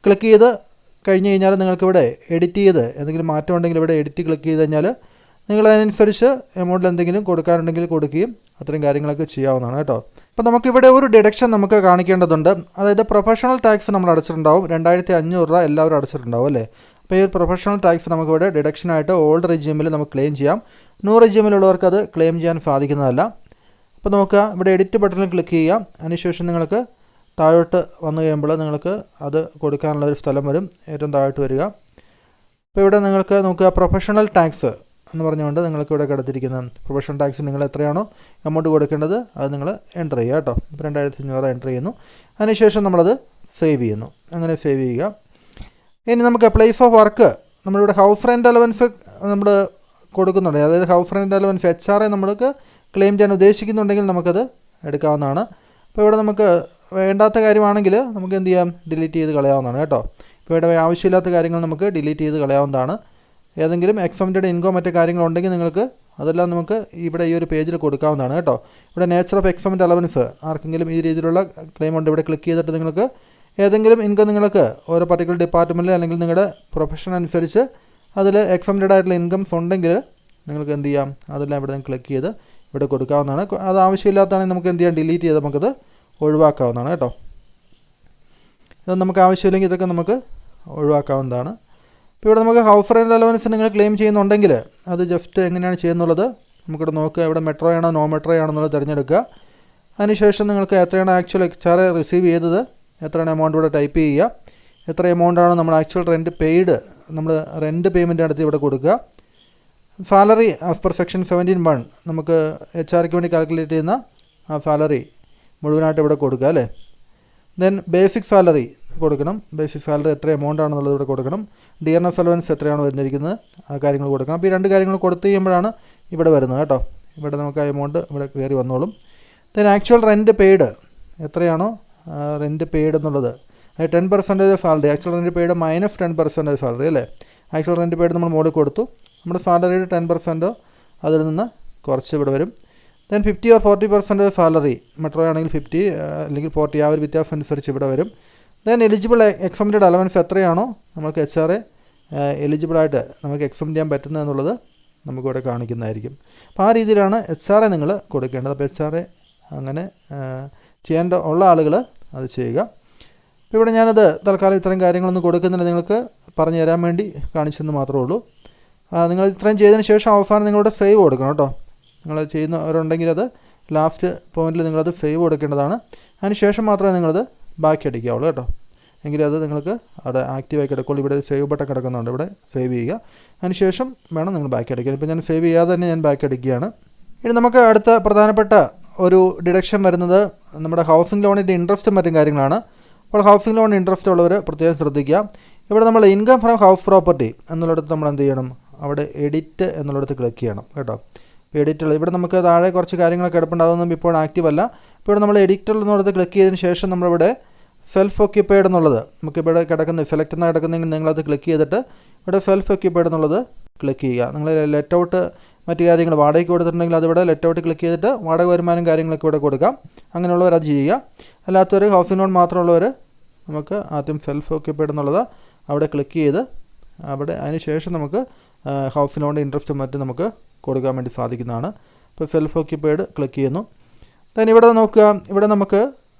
ക്ലിക്ക് ചെയ്ത് കഴിഞ്ഞ് കഴിഞ്ഞാൽ നിങ്ങൾക്കിവിടെ എഡിറ്റ് ചെയ്ത് എന്തെങ്കിലും മാറ്റം ഉണ്ടെങ്കിൽ ഇവിടെ എഡിറ്റ് ക്ലിക്ക് ചെയ്ത് കഴിഞ്ഞാൽ നിങ്ങളതിനനുസരിച്ച് എമൗണ്ടിൽ എന്തെങ്കിലും കൊടുക്കാനുണ്ടെങ്കിൽ കൊടുക്കുകയും അത്തരം കാര്യങ്ങളൊക്കെ ചെയ്യാവുന്നതാണ് കേട്ടോ. അപ്പോൾ നമുക്കിവിടെ ഒരു ഡിഡക്ഷൻ നമുക്ക് കാണിക്കേണ്ടതുണ്ട്. അതായത് പ്രൊഫഷണൽ ടാക്സ് നമ്മൾ അടച്ചിട്ടുണ്ടാവും. 2500 രൂപ എല്ലാവരും അടച്ചിട്ടുണ്ടാവും, അല്ലേ? അപ്പോൾ ഈ പ്രൊഫഷണൽ ടാക്സ് നമുക്കിവിടെ ഡിഡക്ഷനായിട്ട് ഓൾഡ് റെജിമിൽ നമുക്ക് ക്ലെയിം ചെയ്യാം. ന്യൂ റെജിമിലുള്ളവർക്ക് അത് ക്ലെയിം ചെയ്യാൻ സാധിക്കുന്നതല്ല. അപ്പോൾ നോക്കുക, ഇവിടെ എഡിറ്റ് ബട്ടണിൽ ക്ലിക്ക് ചെയ്യാം. അതിനുശേഷം നിങ്ങൾക്ക് താഴോട്ട് വന്നു കഴിയുമ്പോൾ നിങ്ങൾക്ക് അത് കൊടുക്കാനുള്ളൊരു സ്ഥലം വരും, ഏറ്റവും താഴോട്ട് വരിക. അപ്പോൾ ഇവിടെ നിങ്ങൾക്ക് നോക്കുക, പ്രൊഫഷണൽ ടാക്സ് എന്ന് പറഞ്ഞുകൊണ്ട് നിങ്ങൾക്ക് ഇവിടെ കിടത്തിരിക്കുന്ന പ്രൊഫഷണൽ ടാക്സ് നിങ്ങൾ എത്രയാണോ എമൗണ്ട് കൊടുക്കേണ്ടത് അത് നിങ്ങൾ എൻ്റർ ചെയ്യുക കേട്ടോ. 2500 എൻ്റർ ചെയ്യുന്നു. അതിനുശേഷം നമ്മളത് സേവ് ചെയ്യുന്നു. അങ്ങനെ സേവ് ചെയ്യുക. ഇനി നമുക്ക് പ്ലേസ് ഓഫ് വർക്ക്, നമ്മളിവിടെ ഹൗസ് റെൻ്റ് അലവൻസ് നമ്മൾ കൊടുക്കുന്നുണ്ട്. അതായത് ഹൗസ് റെൻ്റ് അലവൻസ് HRA നമ്മൾക്ക് ക്ലെയിം ചെയ്യാൻ ഉദ്ദേശിക്കുന്നുണ്ടെങ്കിൽ നമുക്കത് എടുക്കാവുന്നതാണ്. അപ്പോൾ ഇവിടെ നമുക്ക് വേണ്ടാത്ത കാര്യമാണെങ്കിൽ നമുക്ക് എന്ത് ചെയ്യാം, ഡിലീറ്റ് ചെയ്ത് കളയാവുന്നതാണ് കേട്ടോ. ഇപ്പോൾ ഇവിടെ ആവശ്യമില്ലാത്ത കാര്യങ്ങൾ നമുക്ക് ഡിലീറ്റ് ചെയ്ത് കളയാവുന്നതാണ്. ഏതെങ്കിലും എക്സംപ്റ്റഡ് ഇൻകം മറ്റു കാര്യങ്ങളുണ്ടെങ്കിൽ നിങ്ങൾക്ക് അതെല്ലാം നമുക്ക് ഇവിടെ ഈ ഒരു പേജിൽ കൊടുക്കാവുന്നതാണ് കേട്ടോ. ഇവിടെ നേച്ചർ ഓഫ് എക്സ്പെൻസ് അലവൻസ് ആർക്കെങ്കിലും ഈ രീതിയിലുള്ള ക്ലെയിം ഉണ്ട്, ഇവിടെ ക്ലിക്ക് ചെയ്തിട്ട് നിങ്ങൾക്ക് ഏതെങ്കിലും ഇൻകം നിങ്ങൾക്ക് ഓരോ പർട്ടിക്കുലർ ഡിപ്പാർട്ട്മെൻറ്റിൽ അല്ലെങ്കിൽ നിങ്ങളുടെ പ്രൊഫഷൻ അനുസരിച്ച് അതിൽ എക്സംപ്റ്റഡ് ആയിട്ടുള്ള ഇൻകംസ് ഉണ്ടെങ്കിൽ നിങ്ങൾക്ക് എന്ത് ചെയ്യാം, അതെല്ലാം ഇവിടെ ക്ലിക്ക് ചെയ്ത് ഇവിടെ കൊടുക്കാവുന്നതാണ്. അത് ആവശ്യമില്ലാത്തതാണെങ്കിൽ നമുക്ക് എന്ത് ചെയ്യാം, ഡിലീറ്റ് ചെയ്ത് നമുക്കത് ഒഴിവാക്കാവുന്നതാണ് കേട്ടോ. ഇത് നമുക്ക് ആവശ്യമില്ലെങ്കിൽ ഇതൊക്കെ നമുക്ക് ഒഴിവാക്കാവുന്നതാണ്. ഇപ്പോൾ ഇവിടെ നമുക്ക് ഹൗസ് റെൻ്റ് അലവൻസ് നിങ്ങൾ ക്ലെയിം ചെയ്യുന്നുണ്ടെങ്കിൽ അത് ജസ്റ്റ് എങ്ങനെയാണ് ചെയ്യുന്നുള്ളത് നമുക്കിവിടെ നോക്കുക. ഇവിടെ മെട്രോ ആണോ നോ മെട്രോ ആണോ എന്നുള്ളത് തിരഞ്ഞെടുക്കുക. അതിനുശേഷം നിങ്ങൾക്ക് എത്രയാണ് ആക്ച്വൽ HRA റിസീവ് ചെയ്തത്, എത്രയാണ് എമൗണ്ട് ഇവിടെ ടൈപ്പ് ചെയ്യുക. എത്ര എമൗണ്ടാണ് നമ്മൾ ആക്ച്വൽ റെൻറ്റ് പെയ്ഡ്, നമ്മൾ റെൻറ്റ് പേയ്മെൻറ്റ് നടത്തി ഇവിടെ കൊടുക്കുക. സാലറി ആസ് പെർ സെക്ഷൻ 17(1) നമുക്ക് HRAക്ക് വേണ്ടി കാൽക്കുലേറ്റ് ചെയ്യുന്ന ആ സാലറി മുഴുവനായിട്ട് ഇവിടെ കൊടുക്കുക അല്ലേ. ദെൻ ബേസിക് സാലറി കൊടുക്കണം. ബേസിക് സാലറി എത്ര എമൗണ്ട് ആണെന്നുള്ളത് ഇവിടെ കൊടുക്കണം. ഡിയർനെസ് അലവൻസ് എത്രയാണ് വന്നിരിക്കുന്നത് ആ കാര്യങ്ങൾ കൊടുക്കണം. അപ്പോൾ ഈ രണ്ട് കാര്യങ്ങൾ കൊടുത്തു കഴിയുമ്പോഴാണ് ഇവിടെ വരുന്നത് കേട്ടോ. ഇവിടെ നമുക്ക് ആ എമൗണ്ട് ഇവിടെ കയറി വന്നോളും. ദെൻ ആക്ച്വൽ റെൻറ്റ് പെയ്ഡ് എത്രയാണോ റെൻറ്റ് പെയ്ഡ് എന്നുള്ളത്, അത് 10% salary, actual rent paid minus 10% salary അല്ലേ. ആക്ച്വൽ റെൻറ്റ് പെയ്ഡ് നമ്മൾ മുകളിൽ കൊടുത്തു, നമ്മുടെ സാലറിയുടെ 10% അതിൽ നിന്ന് കുറച്ച് ഇവിടെ വരും. ദെൻ 50 or 40% സാലറി, മെട്രോ ആണെങ്കിൽ 50 അല്ലെങ്കിൽ 40, ആ ഒരു വ്യത്യാസം അനുസരിച്ച് ഇവിടെ വരും. ദെൻ എലിജിബിൾ എക്സംപ്റ്റഡ് അലവൻസ് എത്രയാണോ നമുക്ക് HRA എലിജിബിളായിട്ട് നമുക്ക് എക്സംപ്റ്റ് ചെയ്യാൻ പറ്റുന്നത് എന്നുള്ളത് നമുക്കിവിടെ കാണിക്കുന്നതായിരിക്കും. അപ്പോൾ ആ രീതിയിലാണ് HRA നിങ്ങൾ കൊടുക്കേണ്ടത്. അപ്പോൾ HRA അങ്ങനെ ചെയ്യേണ്ട ഉള്ള ആളുകൾ അത് ചെയ്യുക. ഇപ്പോൾ ഇവിടെ ഞാനത് തൽക്കാലം ഇത്രയും കാര്യങ്ങളൊന്നും കൊടുക്കുന്നില്ല, നിങ്ങൾക്ക് പറഞ്ഞു തരാൻ വേണ്ടി കാണിച്ചെന്ന് മാത്രമേ ഉള്ളൂ. നിങ്ങൾ ഇത്രയും ചെയ്തതിന് ശേഷം അവസാനം നിങ്ങളുടെ സേവ് കൊടുക്കണം കേട്ടോ. നിങ്ങൾ ചെയ്യുന്നവരുണ്ടെങ്കിൽ അത് ലാസ്റ്റ് പോയിൻറ്റിൽ നിങ്ങളത് സേവ് കൊടുക്കേണ്ടതാണ്. അതിന് ശേഷം മാത്രമേ നിങ്ങളത് ബാക്കി അടിക്കാവുള്ളൂ കേട്ടോ. എങ്കിൽ അത് നിങ്ങൾക്ക് അവിടെ ആക്റ്റീവായി കിടക്കുള്ളൂ. ഇവിടെ സേവ് ബട്ടൺ കിടക്കുന്നുണ്ട്, ഇവിടെ സേവ് ചെയ്യുക. അതിന് ശേഷം വേണം നിങ്ങൾ ബാക്കി അടിക്കാൻ. ഇപ്പോൾ ഞാൻ സേവ് ചെയ്യാതെ തന്നെ ഞാൻ ബാക്കി അടിക്കുകയാണ്. ഇനി നമുക്ക് അടുത്ത പ്രധാനപ്പെട്ട ഒരു ഡിഡക്ഷൻ വരുന്നത് നമ്മുടെ ഹൗസിംഗ് ലോണിൻ്റെ ഇൻട്രസ്റ്റും മറ്റും കാര്യങ്ങളാണ്. അപ്പോൾ ഹൗസിംഗ് ലോൺ ഇൻട്രസ്റ്റ് ഉള്ളവർ പ്രത്യേകം ശ്രദ്ധിക്കുക. ഇവിടെ നമ്മൾ ഇൻകം ഫ്രം ഹൗസ് പ്രോപ്പർട്ടി എന്നുള്ളിടത്ത് നമ്മൾ എന്ത് ചെയ്യണം, അവിടെ എഡിറ്റ് എന്നുള്ളിടത്ത് ക്ലിക്ക് ചെയ്യണം കേട്ടോ. ഇപ്പോൾ എഡിറ്റുള്ള ഇവിടെ നമുക്ക് താഴെ കുറച്ച് കാര്യങ്ങളൊക്കെ കിടപ്പുണ്ട്, അതൊന്നും ഇപ്പോൾ ആക്റ്റീവ് അല്ല. ഇപ്പോൾ ഇവിടെ നമ്മൾ എഡിറ്റർ എന്നുള്ളത് ക്ലിക്ക് ചെയ്തതിന് ശേഷം നമ്മളിവിടെ സെൽഫ് ഓക്യുപ്പൈഡ് എന്നുള്ളത് നമുക്കിവിടെ കിടക്കുന്ന സെലക്ട് എന്ന് കിടക്കുന്നെങ്കിൽ നിങ്ങളത് ക്ലിക്ക് ചെയ്തിട്ട് ഇവിടെ സെൽഫ് ഓക്യുപ്പൈഡ് എന്നുള്ളത് ക്ലിക്ക് ചെയ്യുക. നിങ്ങൾ ലെറ്റ് ഔട്ട് മറ്റു കാര്യങ്ങൾ വാടകയ്ക്ക് കൊടുത്തിട്ടുണ്ടെങ്കിൽ അതിവിടെ ലെറ്റ് ഔട്ട് ക്ലിക്ക് ചെയ്തിട്ട് വാടക വരുമാനം കാര്യങ്ങളൊക്കെ ഇവിടെ കൊടുക്കാം. അങ്ങനെയുള്ളവർ അത് ചെയ്യുക. അല്ലാത്തവർ ഹൗസിംഗ് ലോൺ മാത്രമുള്ളവർ നമുക്ക് ആദ്യം സെൽഫ് ഓക്യുപ്പൈഡ് എന്നുള്ളത് അവിടെ ക്ലിക്ക് ചെയ്ത് അവിടെ അതിന് ശേഷം നമുക്ക് ഹൗസിംഗ് ലോണിൻ്റെ ഇൻട്രസ്റ്റും മറ്റും നമുക്ക് കൊടുക്കാൻ വേണ്ടി സാധിക്കുന്നതാണ്. ഇപ്പോൾ സെൽഫ് ഓക്യുപ്പൈഡ് ക്ലിക്ക് ചെയ്യുന്നു. then ഇവിടെ നോക്കുക, ഇവിടെ നമുക്ക്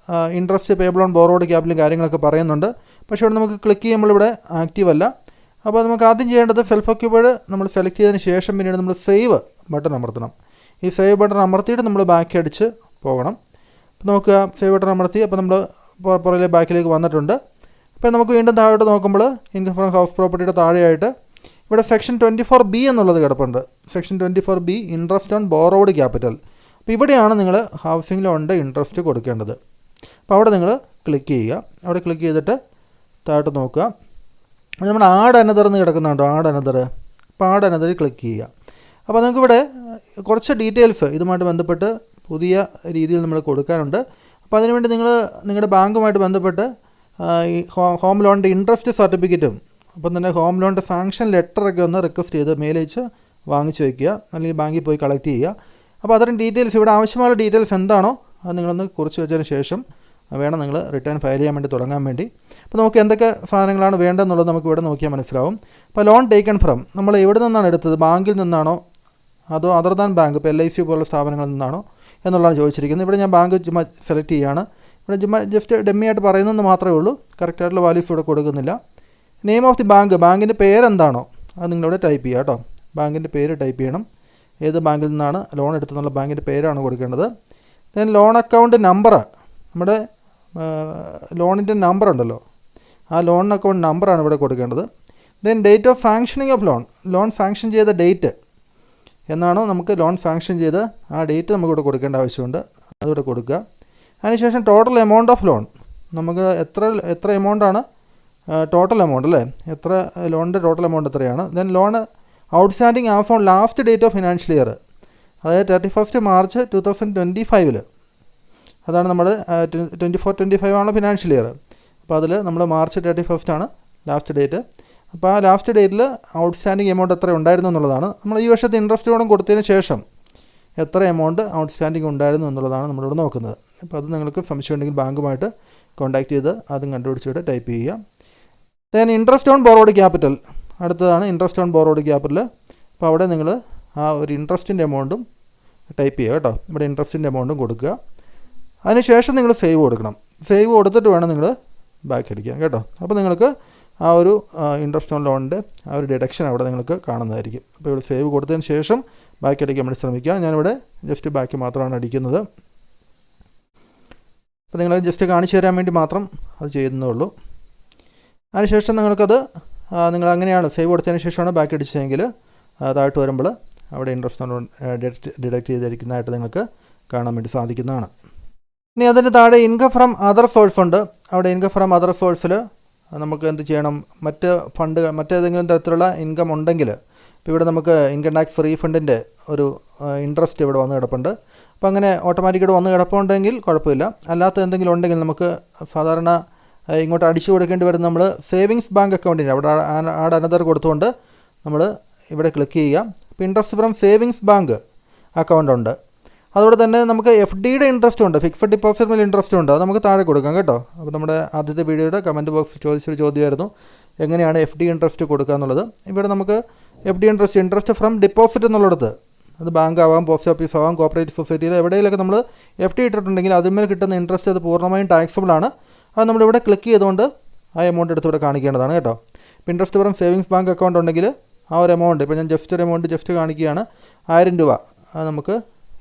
ഇൻട്രസ്റ്റ് പേബിൾ ഓൺ ബോറോഡ് ക്യാപിറ്റലും കാര്യങ്ങളൊക്കെ പറയുന്നുണ്ട്. പക്ഷേ ഇവിടെ നമുക്ക് ക്ലിക്ക് ചെയ്യുമ്പോൾ ഇവിടെ ആക്റ്റീവ് അല്ല. അപ്പോൾ നമുക്ക് ആദ്യം ചെയ്യേണ്ടത് സെൽഫ് ഓക്യുപ്പൈഡ് നമ്മൾ സെലക്ട് ചെയ്തതിന് ശേഷം പിന്നീട് നമ്മൾ സേവ് ബട്ടൺ അമർത്തണം. ഈ സേവ് ബട്ടൺ അമർത്തിയിട്ട് നമ്മൾ ബാക്കി അടിച്ച് പോകണം. അപ്പോൾ നോക്കുക, സേവ് ബട്ടൺ അമർത്തി അപ്പോൾ നമ്മൾ പുറകിലെ ബാക്കിലേക്ക് വന്നിട്ടുണ്ട്. അപ്പോൾ നമുക്ക് വീണ്ടും താഴോട്ട് നോക്കുമ്പോൾ ഇൻകം ഫ്രം ഹൗസ് പ്രോപ്പർട്ടിയുടെ താഴെയായിട്ട് ഇവിടെ സെക്ഷൻ 24B എന്നുള്ളത് കിടപ്പുണ്ട്. Section 24B interest on borrowed capital. അപ്പോൾ ഇവിടെയാണ് നിങ്ങൾ ഹൗസിംഗ് ലോണിൻ്റെ ഇൻട്രസ്റ്റ് കൊടുക്കേണ്ടത്. അപ്പോൾ അവിടെ നിങ്ങൾ ക്ലിക്ക് ചെയ്യുക. അവിടെ ക്ലിക്ക് ചെയ്തിട്ട് താഴോട്ട് നോക്കുക. നമ്മൾ ആഡ് അനദർ എന്ന് കിടക്കുന്നുണ്ടോ, ആഡ് അനദർ. അപ്പോൾ ആഡ് അനദർ ക്ലിക്ക് ചെയ്യുക. അപ്പോൾ നിങ്ങൾക്കിവിടെ കുറച്ച് ഡീറ്റെയിൽസ് ഇതുമായിട്ട് ബന്ധപ്പെട്ട് പുതിയ രീതിയിൽ നമ്മൾ കൊടുക്കാനുണ്ട്. അപ്പോൾ അതിനുവേണ്ടി നിങ്ങൾ നിങ്ങളുടെ ബാങ്കുമായിട്ട് ബന്ധപ്പെട്ട് ഈ ഹോം ലോണിൻ്റെ ഇൻട്രസ്റ്റ് സർട്ടിഫിക്കറ്റും അപ്പം തന്നെ ഹോം ലോണിൻ്റെ സാങ്ഷൻ ലെറ്ററൊക്കെ ഒന്ന് റിക്വസ്റ്റ് ചെയ്ത് മെയിലയച്ച് വാങ്ങിച്ച് വയ്ക്കുക, അല്ലെങ്കിൽ ബാങ്കിൽ പോയി കളക്ട് ചെയ്യുക. അപ്പോൾ അത്തരം ഡീറ്റെയിൽസ് ഇവിടെ ആവശ്യമായ ഡീറ്റെയിൽസ് എന്താണോ അത് നിങ്ങളൊന്ന് കുറിച്ച് വെച്ചതിന് ശേഷം വേണം നിങ്ങൾ റിട്ടേൺ ഫയൽ ചെയ്യാൻ വേണ്ടി തുടങ്ങാൻ വേണ്ടി. അപ്പോൾ നമുക്ക് എന്തൊക്കെ സാധനങ്ങളാണ് വേണ്ടതെന്നുള്ളത് നമുക്ക് ഇവിടെ നോക്കിയാൽ മനസ്സിലാവും. അപ്പോൾ ലോൺ ടേക്കൺ ഫ്രം നമ്മൾ എവിടെ നിന്നാണ് എടുത്തത്, ബാങ്കിൽ നിന്നാണോ അതോ അതർ ദാൻ ബാങ്ക്, ഇപ്പോൾ LIC പോലുള്ള സ്ഥാപനങ്ങളിൽ നിന്നാണോ എന്നുള്ളതാണ് ചോദിച്ചിരിക്കുന്നത്. ഇവിടെ ഞാൻ ബാങ്ക് ചുമ്മാ സെലക്ട് ചെയ്യുകയാണ്. ഇവിടെ ചുമ്മാ ജസ്റ്റ് ഡെമ്മിയായിട്ട് പറയുന്നതെന്ന് മാത്രമേ ഉള്ളൂ, കറക്റ്റായിട്ടുള്ള വാല്യൂസ് ഇവിടെ കൊടുക്കുന്നില്ല. നെയിം ഓഫ് ദി ബാങ്ക്, ബാങ്കിൻ്റെ പേരെന്താണോ അത് നിങ്ങളിവിടെ ടൈപ്പ് ചെയ്യുക കേട്ടോ. ബാങ്കിൻ്റെ പേര് ടൈപ്പ് ചെയ്യണം, ഏത് ബാങ്കിൽ നിന്നാണ് ലോൺ എടുത്തെന്നുള്ള ബാങ്കിൻ്റെ പേരാണ് കൊടുക്കേണ്ടത്. ദെൻ ലോൺ അക്കൗണ്ട് നമ്പർ, നമ്മുടെ ലോണിൻ്റെ നമ്പർ ഉണ്ടല്ലോ, ആ ലോൺ അക്കൗണ്ട് നമ്പറാണ് ഇവിടെ കൊടുക്കേണ്ടത്. Then date of sanctioning of loan, loan sanction ചെയ്ത ഡേറ്റ് എന്നാണോ നമുക്ക് ലോൺ സാങ്ഷൻ ചെയ്ത് ആ ഡേറ്റ് നമുക്കിവിടെ കൊടുക്കേണ്ട ആവശ്യമുണ്ട്, അതിവിടെ കൊടുക്കുക. അതിനുശേഷം ടോട്ടൽ എമൗണ്ട് ഓഫ് ലോൺ, നമുക്ക് എത്ര എമൗണ്ടാണ് ടോട്ടൽ എമൗണ്ട് അല്ലേ, എത്ര ലോണിൻ്റെ ടോട്ടൽ എമൗണ്ട് എത്രയാണ്. Then loan outstanding as on last date of financial year, അതായത് 31 മാർച്ച് 2025, അതാണ് നമ്മുടെ 24-25 ആണ് ഫിനാൻഷ്യൽ ഇയർ. അപ്പോൾ അതിൽ നമ്മൾ മാർച്ച് 31 ആണ് ലാസ്റ്റ് ഡേറ്റ്. അപ്പോൾ ആ ലാസ്റ്റ് ഡേറ്റിൽ ഔട്ട്സ്റ്റാൻഡിങ് എമൗണ്ട് എത്ര ഉണ്ടായിരുന്നു എന്നുള്ളതാണ്. നമ്മൾ ഈ വർഷത്തെ ഇൻട്രസ്റ്റ് കൂടെ കൊടുത്തതിന് ശേഷം എത്ര എമൗണ്ട് ഔട്ട്സ്റ്റാൻഡിങ് ഉണ്ടായിരുന്നു എന്നുള്ളതാണ് നമ്മളിവിടെ നോക്കുന്നത്. അപ്പോൾ അത് നിങ്ങൾക്ക് സംശയം ഉണ്ടെങ്കിൽ ബാങ്കുമായിട്ട് കോൺടാക്ട് ചെയ്ത് അതും കണ്ടുപിടിച്ചിട്ട് ടൈപ്പ് ചെയ്യുക. Then interest on borrowed capital അടുത്തതാണ് ഇൻട്രസ്റ്റ് ഓൺ ബോറോഡ് ക്യാപിറ്റൽ. അപ്പോൾ അവിടെ നിങ്ങൾ ആ ഒരു ഇൻട്രസ്റ്റിൻ്റെ എമൗണ്ടും ടൈപ്പ് ചെയ്യുക കേട്ടോ. ഇവിടെ ഇൻട്രസ്റ്റിൻ്റെ എമൗണ്ടും കൊടുക്കുക. അതിനുശേഷം നിങ്ങൾ സേവ് കൊടുക്കണം. സേവ് കൊടുത്തിട്ട് വേണം നിങ്ങൾ ബാക്ക് അടിക്കാൻ കേട്ടോ. അപ്പോൾ നിങ്ങൾക്ക് ആ ഒരു ഇൻട്രസ്റ്റ് ഓൺ ലോണിൻ്റെ ആ ഒരു ഡിഡക്ഷൻ അവിടെ നിങ്ങൾക്ക് കാണുന്നതായിരിക്കും. അപ്പോൾ ഇവിടെ സേവ് കൊടുത്തതിന് ശേഷം ബാക്ക് അടിക്കാൻ വേണ്ടി ശ്രമിക്കുക. ഞാനിവിടെ ജസ്റ്റ് ബാക്ക് മാത്രമാണ് അടിക്കുന്നത്. അപ്പോൾ നിങ്ങൾ ജസ്റ്റ് കാണിച്ചു തരാൻ വേണ്ടി മാത്രം അത് ചെയ്യുന്നേ ഉള്ളൂ. അതിനുശേഷം നിങ്ങൾക്കത് നിങ്ങൾ അങ്ങനെയാണ് സേവ് കൊടുത്തതിന് ശേഷമാണ് ബാക്ക് അടിച്ചതെങ്കിൽ താഴോട്ട് വരുമ്പോൾ അവിടെ ഇൻട്രസ്റ്റ് ഓൺ ലോൺ ഡിഡക്റ്റ് ചെയ്തിരിക്കുന്നതായിട്ട് നിങ്ങൾക്ക് കാണാൻ വേണ്ടി സാധിക്കുന്നതാണ്. ഇനി അതിന് താഴെ ഇൻകം ഫ്രം അതർ സോഴ്സ് ഉണ്ട്. അവിടെ ഇൻകം ഫ്രം അതർ സോഴ്സിൽ നമുക്ക് എന്ത് ചെയ്യണം, മറ്റേതെങ്കിലും തരത്തിലുള്ള ഇൻകം ഉണ്ടെങ്കിൽ ഇപ്പോൾ ഇവിടെ നമുക്ക് ഇൻകം ടാക്സ് റീഫണ്ടിൻ്റെ ഒരു ഇൻട്രസ്റ്റ് ഇവിടെ വന്ന് കിടപ്പുണ്ട്. അപ്പോൾ അങ്ങനെ ഓട്ടോമാറ്റിക്കായിട്ട് വന്ന് കിടപ്പുണ്ടെങ്കിൽ കുഴപ്പമില്ല. അല്ലാത്ത എന്തെങ്കിലും ഉണ്ടെങ്കിൽ നമുക്ക് സാധാരണ ഇങ്ങോട്ട് അടിച്ചു കൊടുക്കേണ്ടി വരും. നമ്മൾ സേവിങ്സ് ബാങ്ക് അക്കൗണ്ടിന് അവിടെ ആഡ് അനദർ കൊടുത്തുകൊണ്ട് നമ്മൾ ഇവിടെ ക്ലിക്ക് ചെയ്യുക. അപ്പോൾ interest from savings bank account ഉണ്ട്. അതുപോലെ തന്നെ നമുക്ക് FDയുടെ ഇൻട്രസ്റ്റ് ഉണ്ട്, ഫിക്സഡ് ഡിപ്പോസിറ്റ് മേൽ ഇൻട്രസ്റ്റ് ഉണ്ട്. അത് നമുക്ക് താഴെ കൊടുക്കാം കേട്ടോ. അപ്പോൾ നമ്മുടെ ആദ്യത്തെ വീഡിയോയുടെ കമൻറ്റ് ബോക്സിൽ ചോദിച്ചൊരു ചോദ്യമായിരുന്നു എങ്ങനെയാണ് FD ഇൻട്രസ്റ്റ് കൊടുക്കുക എന്നുള്ളത്. ഇവിടെ നമുക്ക് FD ഇൻട്രസ്റ്റ് ഫ്രം ഡിപ്പോസിറ്റ് എന്നുള്ളിടത്ത് അത് ബാങ്ക് ആവാം, പോസ്റ്റ് ഓഫീസ് ആവാം, കോപ്പറേറ്റീവ് സൊസൈറ്റിയിൽ എവിടെയെങ്കിലൊക്കെ നമ്മൾ FD ഇട്ടിട്ടുണ്ടെങ്കിൽ അതിന്മേൽ കിട്ടുന്ന ഇൻട്രസ്റ്റ് അത് പൂർണ്ണമായും ടാക്സബിൾ ആണ്. അത് നമ്മളിവിടെ ക്ലിക്ക് ചെയ്തുകൊണ്ട് ആ എമൗണ്ട് എടുത്ത് ഇവിടെ കാണിക്കേണ്ടതാണ് കേട്ടോ. ഇപ്പോൾ interest from savings bank account ഉണ്ടെങ്കിൽ ആ ഒരു എമൗണ്ട് ഇപ്പോൾ ഞാൻ ജസ്റ്റ് ഒരു എമൗണ്ട് ജസ്റ്റ് കാണിക്കുകയാണ്, 1000 രൂപ അത് നമുക്ക്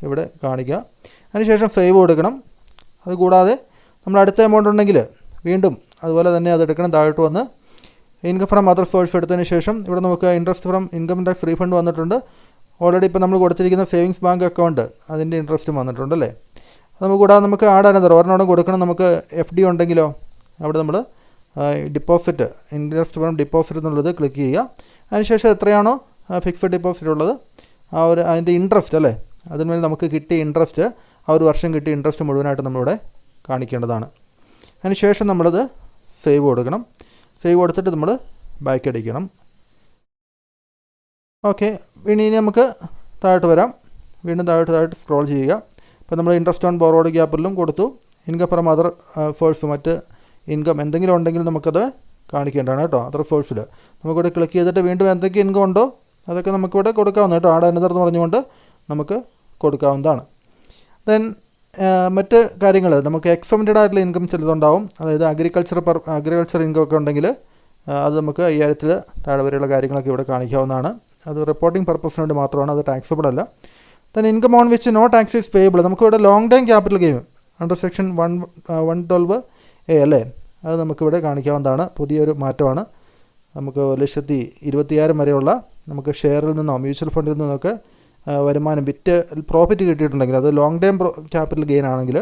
ഇവിടെ കാണിക്കുക. അതിനുശേഷം സേവ് കൊടുക്കണം. അതുകൂടാതെ നമ്മൾ അടുത്ത എമൗണ്ട് ഉണ്ടെങ്കിൽ വീണ്ടും അതുപോലെ തന്നെ അത് എടുക്കണം. താഴോട്ട് വന്ന് ഇൻകം ഫ്രം അതർ സോഴ്സ് എടുത്തതിന് ശേഷം ഇവിടെ നമുക്ക് interest from income tax refund വന്നിട്ടുണ്ട്. ഓൾറെഡി ഇപ്പോൾ നമ്മൾ കൊടുത്തിരിക്കുന്ന സേവിങ്സ് ബാങ്ക് അക്കൗണ്ട് അതിൻ്റെ ഇൻട്രസ്റ്റും വന്നിട്ടുണ്ടല്ലേ. അത് നമുക്ക് കൂടാതെ നമുക്ക് ആഡ് അനദർ ഒരെണ്ണം കൊടുക്കണം. നമുക്ക് FD ഉണ്ടെങ്കിലോ അവിടെ നമ്മൾ ഡിപ്പോസിറ്റ് ഇൻട്രസ്റ്റ് ഫ്രം ഡിപ്പോസിറ്റ് എന്നുള്ളത് ക്ലിക്ക് ചെയ്യുക. അതിനുശേഷം എത്രയാണോ ഫിക്സഡ് ഡിപ്പോസിറ്റ് ഉള്ളത് ആ ഒരു അതിൻ്റെ ഇൻട്രസ്റ്റ് അല്ലേ, അതിന്മേൽ നമുക്ക് കിട്ടിയ ഇൻട്രസ്റ്റ് ആ ഒരു വർഷം കിട്ടിയ ഇൻട്രസ്റ്റ് മുഴുവനായിട്ട് നമ്മളിവിടെ കാണിക്കേണ്ടതാണ്. അതിനുശേഷം നമ്മളത് സേവ് കൊടുക്കണം. സേവ് കൊടുത്തിട്ട് നമ്മൾ ബാക്ക് അടിക്കണം. ഓക്കെ, ഇനി നമുക്ക് താഴോട്ട് വരാം. വീണ്ടും താഴോട്ട് സ്ക്രോൾ ചെയ്യുക. ഇപ്പോൾ നമ്മൾ ഇൻട്രസ്റ്റ് ഓൺ ബോറോഡ് ക്യാപിറ്റലും കൊടുത്തു. ഇൻകം ഫ്രം അതർ സോഴ്സ് മറ്റ് ഇൻകം എന്തെങ്കിലും ഉണ്ടെങ്കിൽ നമുക്കത് കാണിക്കേണ്ടതാണ് കേട്ടോ. അതർ സോഴ്സിൽ നമുക്കിവിടെ ക്ലിക്ക് ചെയ്തിട്ട് വീണ്ടും എന്തൊക്കെ ഇൻകം ഉണ്ടോ അതൊക്കെ നമുക്കിവിടെ കൊടുക്കാവുന്ന കേട്ടോ. ആഡ് അനദർ എന്ന് പറഞ്ഞുകൊണ്ട് നമുക്ക് കൊടുക്കാവുന്നതാണ്. ദെൻ മറ്റ് കാര്യങ്ങൾ നമുക്ക് എക്സംപ്റ്റഡ് ആയിട്ടുള്ള ഇൻകം ചിലതുണ്ടാവും. അതായത് അഗ്രികൾച്ചർ ഇൻകം ഒക്കെ ഉണ്ടെങ്കിൽ അത് നമുക്ക് 5000 താഴെ വരെയുള്ള കാര്യങ്ങളൊക്കെ ഇവിടെ കാണിക്കാവുന്നതാണ്. അത് റിപ്പോർട്ടിംഗ് പർപ്പസിന് വേണ്ടി മാത്രമാണ്, അത് ടാക്സബിൾ അല്ല. Then income on which no tax is payable. നമുക്കിവിടെ long time capital gain under section 112A അല്ലേ, അത് നമുക്കിവിടെ കാണിക്കാവുന്നതാണ്. പുതിയൊരു മാറ്റമാണ്. നമുക്ക് 1,20,000 വരെയുള്ള നമുക്ക് ഷെയറിൽ നിന്നോ മ്യൂച്വൽ ഫണ്ടിൽ നിന്നൊക്കെ വരുമാനം പ്രോഫിറ്റ് കിട്ടിയിട്ടുണ്ടെങ്കിൽ അത് ലോങ് ടൈം ക്യാപിറ്റൽ ഗെയിൻ ആണെങ്കിൽ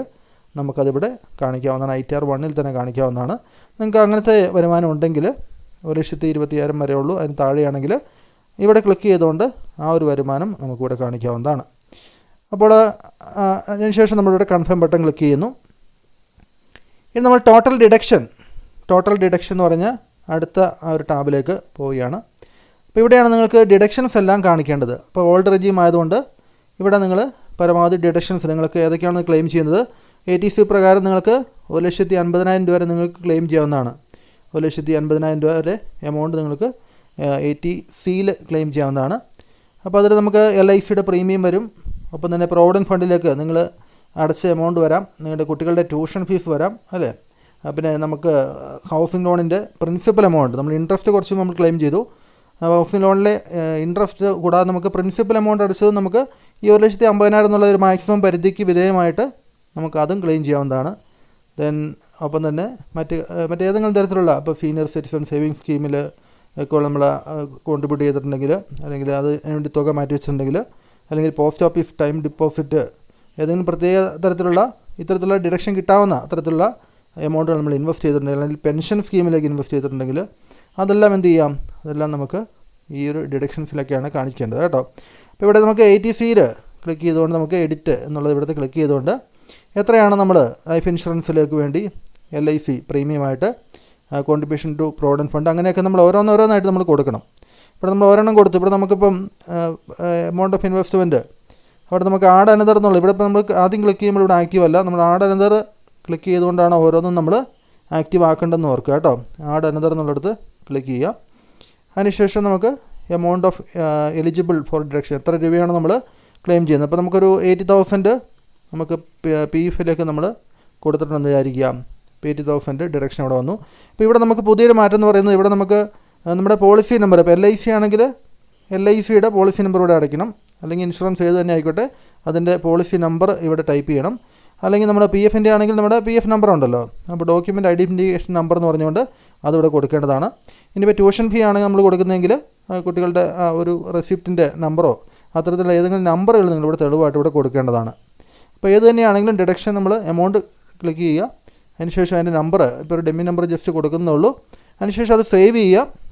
നമുക്കതിവിടെ കാണിക്കാവുന്നതാണ്. ITR 1 തന്നെ കാണിക്കാവുന്നതാണ്. നിങ്ങൾക്ക് അങ്ങനത്തെ വരുമാനം ഉണ്ടെങ്കിൽ 1,20,000 വരെ ഉള്ളൂ, അതിന് താഴെയാണെങ്കിൽ ഇവിടെ ക്ലിക്ക് ചെയ്തുകൊണ്ട് ആ ഒരു വരുമാനം നമുക്കിവിടെ കാണിക്കാവുന്നതാണ്. അപ്പോൾ അതിനുശേഷം നമ്മളിവിടെ കൺഫേം ബട്ടൺ ക്ലിക്ക് ചെയ്യുന്നു. ഇനി നമ്മൾ ടോട്ടൽ ഡിഡക്ഷൻ എന്ന് പറഞ്ഞാൽ അടുത്ത ആ ഒരു ടാബിലേക്ക് പോവുകയാണ്. അപ്പോൾ ഇവിടെയാണ് നിങ്ങൾക്ക് ഡിഡക്ഷൻസ് എല്ലാം കാണിക്കേണ്ടത്. അപ്പോൾ ഓൾഡ് റെജീം ആയതുകൊണ്ട് ഇവിടെ നിങ്ങൾ പരമാവധി ഡിഡക്ഷൻസ് നിങ്ങൾക്ക് ഏതൊക്കെയാണ് ക്ലെയിം ചെയ്യുന്നത്. ATC പ്രകാരം നിങ്ങൾക്ക് 1,50,000 രൂപ വരെ നിങ്ങൾക്ക് ക്ലെയിം ചെയ്യാവുന്നതാണ്. 1,50,000 രൂപ വരെ എമൗണ്ട് നിങ്ങൾക്ക് ATCയിൽ ക്ലെയിം ചെയ്യാവുന്നതാണ്. അപ്പോൾ അതിൽ നമുക്ക് LICയുടെ പ്രീമിയം വരും. ഒപ്പം തന്നെ പ്രൊവിഡൻറ്റ് ഫണ്ടിലേക്ക് നിങ്ങൾ അടച്ച എമൗണ്ട് വരാം, നിങ്ങളുടെ കുട്ടികളുടെ ട്യൂഷൻ ഫീസ് വരാം അല്ലേ. പിന്നെ നമുക്ക് ഹൗസിംഗ് ലോണിൻ്റെ പ്രിൻസിപ്പൽ എമൗണ്ട് നമ്മൾ ഇൻട്രസ്റ്റ് കുറച്ച് നമ്മൾ ക്ലെയിം ചെയ്തു. ഹൗസിംഗ് ലോണിലെ ഇൻട്രസ്റ്റ് കൂടാതെ നമുക്ക് പ്രിൻസിപ്പൽ എമൗണ്ട് അടച്ചത് നമുക്ക് ഈ 1,50,000 എന്നുള്ള ഒരു മാക്സിമം പരിധിക്ക് വിധേയമായിട്ട് നമുക്ക് അതും ക്ലെയിം ചെയ്യാവുന്നതാണ്. ദെൻ ഒപ്പം തന്നെ മറ്റേതെങ്കിലും തരത്തിലുള്ള ഇപ്പോൾ സീനിയർ സിറ്റിസൺ സേവിങ് സ്കീമിൽ ഒക്കെ നമ്മൾ കോൺട്രിബ്യൂട്ട് ചെയ്തിട്ടുണ്ടെങ്കിൽ അല്ലെങ്കിൽ അതിന് വേണ്ടി തുക മാറ്റി വെച്ചിട്ടുണ്ടെങ്കിൽ അല്ലെങ്കിൽ പോസ്റ്റ് ഓഫീസ് ടൈം ഡിപ്പോസിറ്റ് ഏതെങ്കിലും പ്രത്യേക തരത്തിലുള്ള ഇത്തരത്തിലുള്ള ഡിഡക്ഷൻ കിട്ടാവുന്ന അത്തരത്തിലുള്ള എമൗണ്ടുകൾ നമ്മൾ ഇൻവെസ്റ്റ് ചെയ്തിട്ടുണ്ടെങ്കിൽ അല്ലെങ്കിൽ പെൻഷൻ സ്കീമിലേക്ക് ഇൻവെസ്റ്റ് ചെയ്തിട്ടുണ്ടെങ്കിൽ അതെല്ലാം എന്ത് ചെയ്യാം, അതെല്ലാം നമുക്ക് ഈ ഒരു ഡിഡക്ഷൻസിലൊക്കെയാണ് കാണിക്കേണ്ടത് കേട്ടോ. അപ്പോൾ ഇവിടെ നമുക്ക് ATCയിൽ ക്ലിക്ക് ചെയ്തുകൊണ്ട് നമുക്ക് എഡിറ്റ് എന്നുള്ളത് ഇവിടുത്തെ ക്ലിക്ക് ചെയ്തുകൊണ്ട് എത്രയാണ് നമ്മൾ ലൈഫ് ഇൻഷുറൻസിലേക്ക് വേണ്ടി LIC പ്രീമിയമായിട്ട് കോൺട്രിബ്യൂഷൻ ടു പ്രൊവിഡൻറ്റ് ഫണ്ട്, അങ്ങനെയൊക്കെ നമ്മൾ ഓരോന്നോരോന്നായിട്ട് നമ്മൾ കൊടുക്കണം. ഇവിടെ നമ്മൾ ഒരെണ്ണം കൊടുത്തു. ഇവിടെ നമുക്കിപ്പം എമൗണ്ട് ഓഫ് ഇൻവെസ്റ്റ്മെൻറ്റ് അവിടെ നമുക്ക് ആഡ് അനദർ എന്നുള്ളത്, ഇവിടെ ഇപ്പോൾ നമ്മൾ ആദ്യം ക്ലിക്ക് ചെയ്യുമ്പോൾ ഇവിടെ ആക്റ്റീവ് അല്ല, നമ്മൾ ആഡ് അനദർ ക്ലിക്ക് ചെയ്തുകൊണ്ടാണ് ഓരോന്നും നമ്മൾ ആക്റ്റീവ് ആക്കേണ്ടതെന്ന് ഓർക്കുക കേട്ടോ. ആഡ് അനദർ എന്നുള്ളിടത്ത് ക്ലിക്ക് ചെയ്യുക. അതിനുശേഷം നമുക്ക് amount of eligible for deduction, എത്ര രൂപയാണ് നമ്മൾ ക്ലെയിം ചെയ്യുന്നത്. അപ്പോൾ നമുക്കൊരു 80,000 നമുക്ക് PF നമ്മൾ കൊടുത്തിട്ടുണ്ടെന്ന് വിചാരിക്കുക. 80,000 ഡിഡക്ഷൻ അവിടെ വന്നു. ഇപ്പോൾ ഇവിടെ നമുക്ക് പുതിയൊരു മാറ്റം എന്ന് പറയുന്നത്, ഇവിടെ നമുക്ക് നമ്മുടെ പോളിസി നമ്പർ, ഇപ്പോൾ LIC ആണെങ്കിൽ LICയുടെ പോളിസി നമ്പർ ഇവിടെ അടയ്ക്കണം, അല്ലെങ്കിൽ ഇൻഷുറൻസ് ഏത് തന്നെ ആയിക്കോട്ടെ അതിൻ്റെ പോളിസി നമ്പർ ഇവിടെ ടൈപ്പ് ചെയ്യണം. അല്ലെങ്കിൽ നമ്മുടെ PFൻ്റെ ആണെങ്കിൽ നമ്മുടെ PF നമ്പർ ഉണ്ടല്ലോ, അപ്പോൾ ഡോക്യുമെൻ്റ് ഐഡൻറ്റിഫിക്കേഷൻ നമ്പർ എന്ന് പറഞ്ഞുകൊണ്ട് അതിവിടെ കൊടുക്കേണ്ടതാണ്. ഇനിയിപ്പോൾ ട്യൂഷൻ ഫീ ആണെങ്കിൽ നമ്മൾ കൊടുക്കുന്നതെങ്കിൽ കുട്ടികളുടെ ഒരു റെസിപ്റ്റിൻ്റെ നമ്പറോ അത്തരത്തിലുള്ള ഏതെങ്കിലും നമ്പറുകൾ നിങ്ങളിവിടെ തെളിവായിട്ട് ഇവിടെ കൊടുക്കേണ്ടതാണ്. അപ്പോൾ ഏത് തന്നെയാണെങ്കിലും ഡിഡക്ഷൻ നമ്മൾ എമൗണ്ട് ക്ലിക്ക് ചെയ്യുക. അതിനുശേഷം അതിൻ്റെ നമ്പർ, ഇപ്പോൾ ഒരു ഡെമ്മി നമ്പർ ജസ്റ്റ് കൊടുക്കുന്നുള്ളൂ. അതിനുശേഷം അത് സേവ് ചെയ്യുക.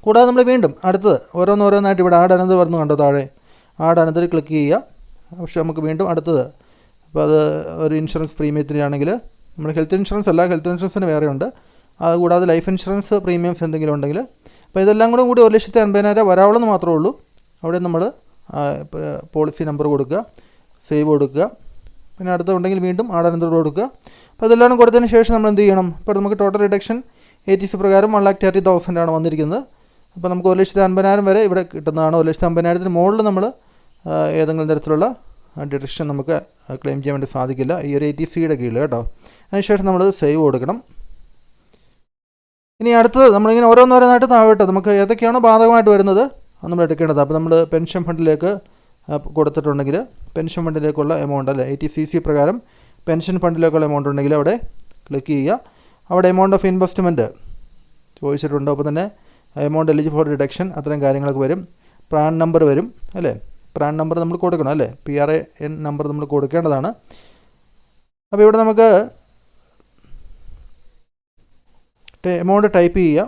കൂടാതെ നമ്മൾ വീണ്ടും അടുത്തത് ഓരോന്നോരോന്നായിട്ട് ഇവിടെ ആഡ് അനദർ വരുന്നു കണ്ടോ താഴെ, ആഡ് അനദർ ക്ലിക്ക് ചെയ്യുക. പക്ഷേ നമുക്ക് വീണ്ടും അടുത്തത്, അപ്പോൾ അത് ഒരു ഇൻഷുറൻസ് പ്രീമിയത്തിനാണെങ്കിൽ നമ്മുടെ ഹെൽത്ത് ഇൻഷുറൻസ് അല്ല, ഹെൽത്ത് ഇൻഷുറൻസിന് വേറെയുണ്ട്. അതുകൂടാതെ ലൈഫ് ഇൻഷുറൻസ് പ്രീമിയംസ് എന്തെങ്കിലും ഉണ്ടെങ്കിൽ, അപ്പോൾ ഇതെല്ലാം കൂടി 1,50,000 വരാവുള്ളെന്ന് മാത്രമേ ഉള്ളൂ. അവിടെ നമ്മൾ പോളിസി നമ്പർ കൊടുക്കുക, സേവ് കൊടുക്കുക, പിന്നെ അടുത്തുണ്ടെങ്കിൽ വീണ്ടും ആഡ് അനദർ കൊടുക്കുക. അപ്പോൾ ഇതെല്ലാം കൊടുത്തതിന് ശേഷം നമ്മൾ എന്ത് ചെയ്യണം, ഇപ്പോൾ നമുക്ക് ടോട്ടൽ റിഡക്ഷൻ ATC പ്രകാരം 1,30,000 ആണ് വന്നിരിക്കുന്നത്. അപ്പോൾ നമുക്ക് 1,50,000 വരെ ഇവിടെ കിട്ടുന്നതാണ്. 1,50,000 മുകളിൽ നമ്മൾ ഏതെങ്കിലും തരത്തിലുള്ള ഡിഡക്ഷൻ നമുക്ക് ക്ലെയിം ചെയ്യാൻ വേണ്ടി സാധിക്കില്ല ഈ ഒരു ATCയുടെ കീഴിൽ കേട്ടോ. അതിനുശേഷം നമ്മൾ സേവ് കൊടുക്കണം. ഇനി അടുത്തത് നമ്മളിങ്ങനെ ഓരോന്നോരോന്നായിട്ട് താഴോട്ട് നമുക്ക് ഏതൊക്കെയാണോ ബാധകമായിട്ട് വരുന്നത് അത് നമ്മൾ എടുക്കേണ്ടത്. അപ്പോൾ നമ്മൾ പെൻഷൻ ഫണ്ടിലേക്ക് കൊടുത്തിട്ടുണ്ടെങ്കിൽ പെൻഷൻ ഫണ്ടിലേക്കുള്ള എമൗണ്ട് അല്ലേ, ATCC പ്രകാരം പെൻഷൻ ഫണ്ടിലേക്കുള്ള എമൗണ്ട് ഉണ്ടെങ്കിൽ അവിടെ ക്ലിക്ക് ചെയ്യുക. അവിടെ എമൗണ്ട് ഓഫ് ഇൻവെസ്റ്റ്മെൻറ്റ് ചോദിച്ചിട്ടുണ്ട്. അപ്പോൾ തന്നെ എമൗണ്ട് എലിജിബിൾ ഫോർ ഡിഡക്ഷൻ അത്തരം കാര്യങ്ങളൊക്കെ വരും. പ്രാൻ നമ്പർ വരും അല്ലേ, പ്രാൻ നമ്പർ നമ്മൾ കൊടുക്കണം അല്ലേ, PRAN നമ്പർ നമ്മൾ കൊടുക്കേണ്ടതാണ്. അപ്പോൾ ഇവിടെ നമുക്ക് എമൗണ്ട് ടൈപ്പ് ചെയ്യുക.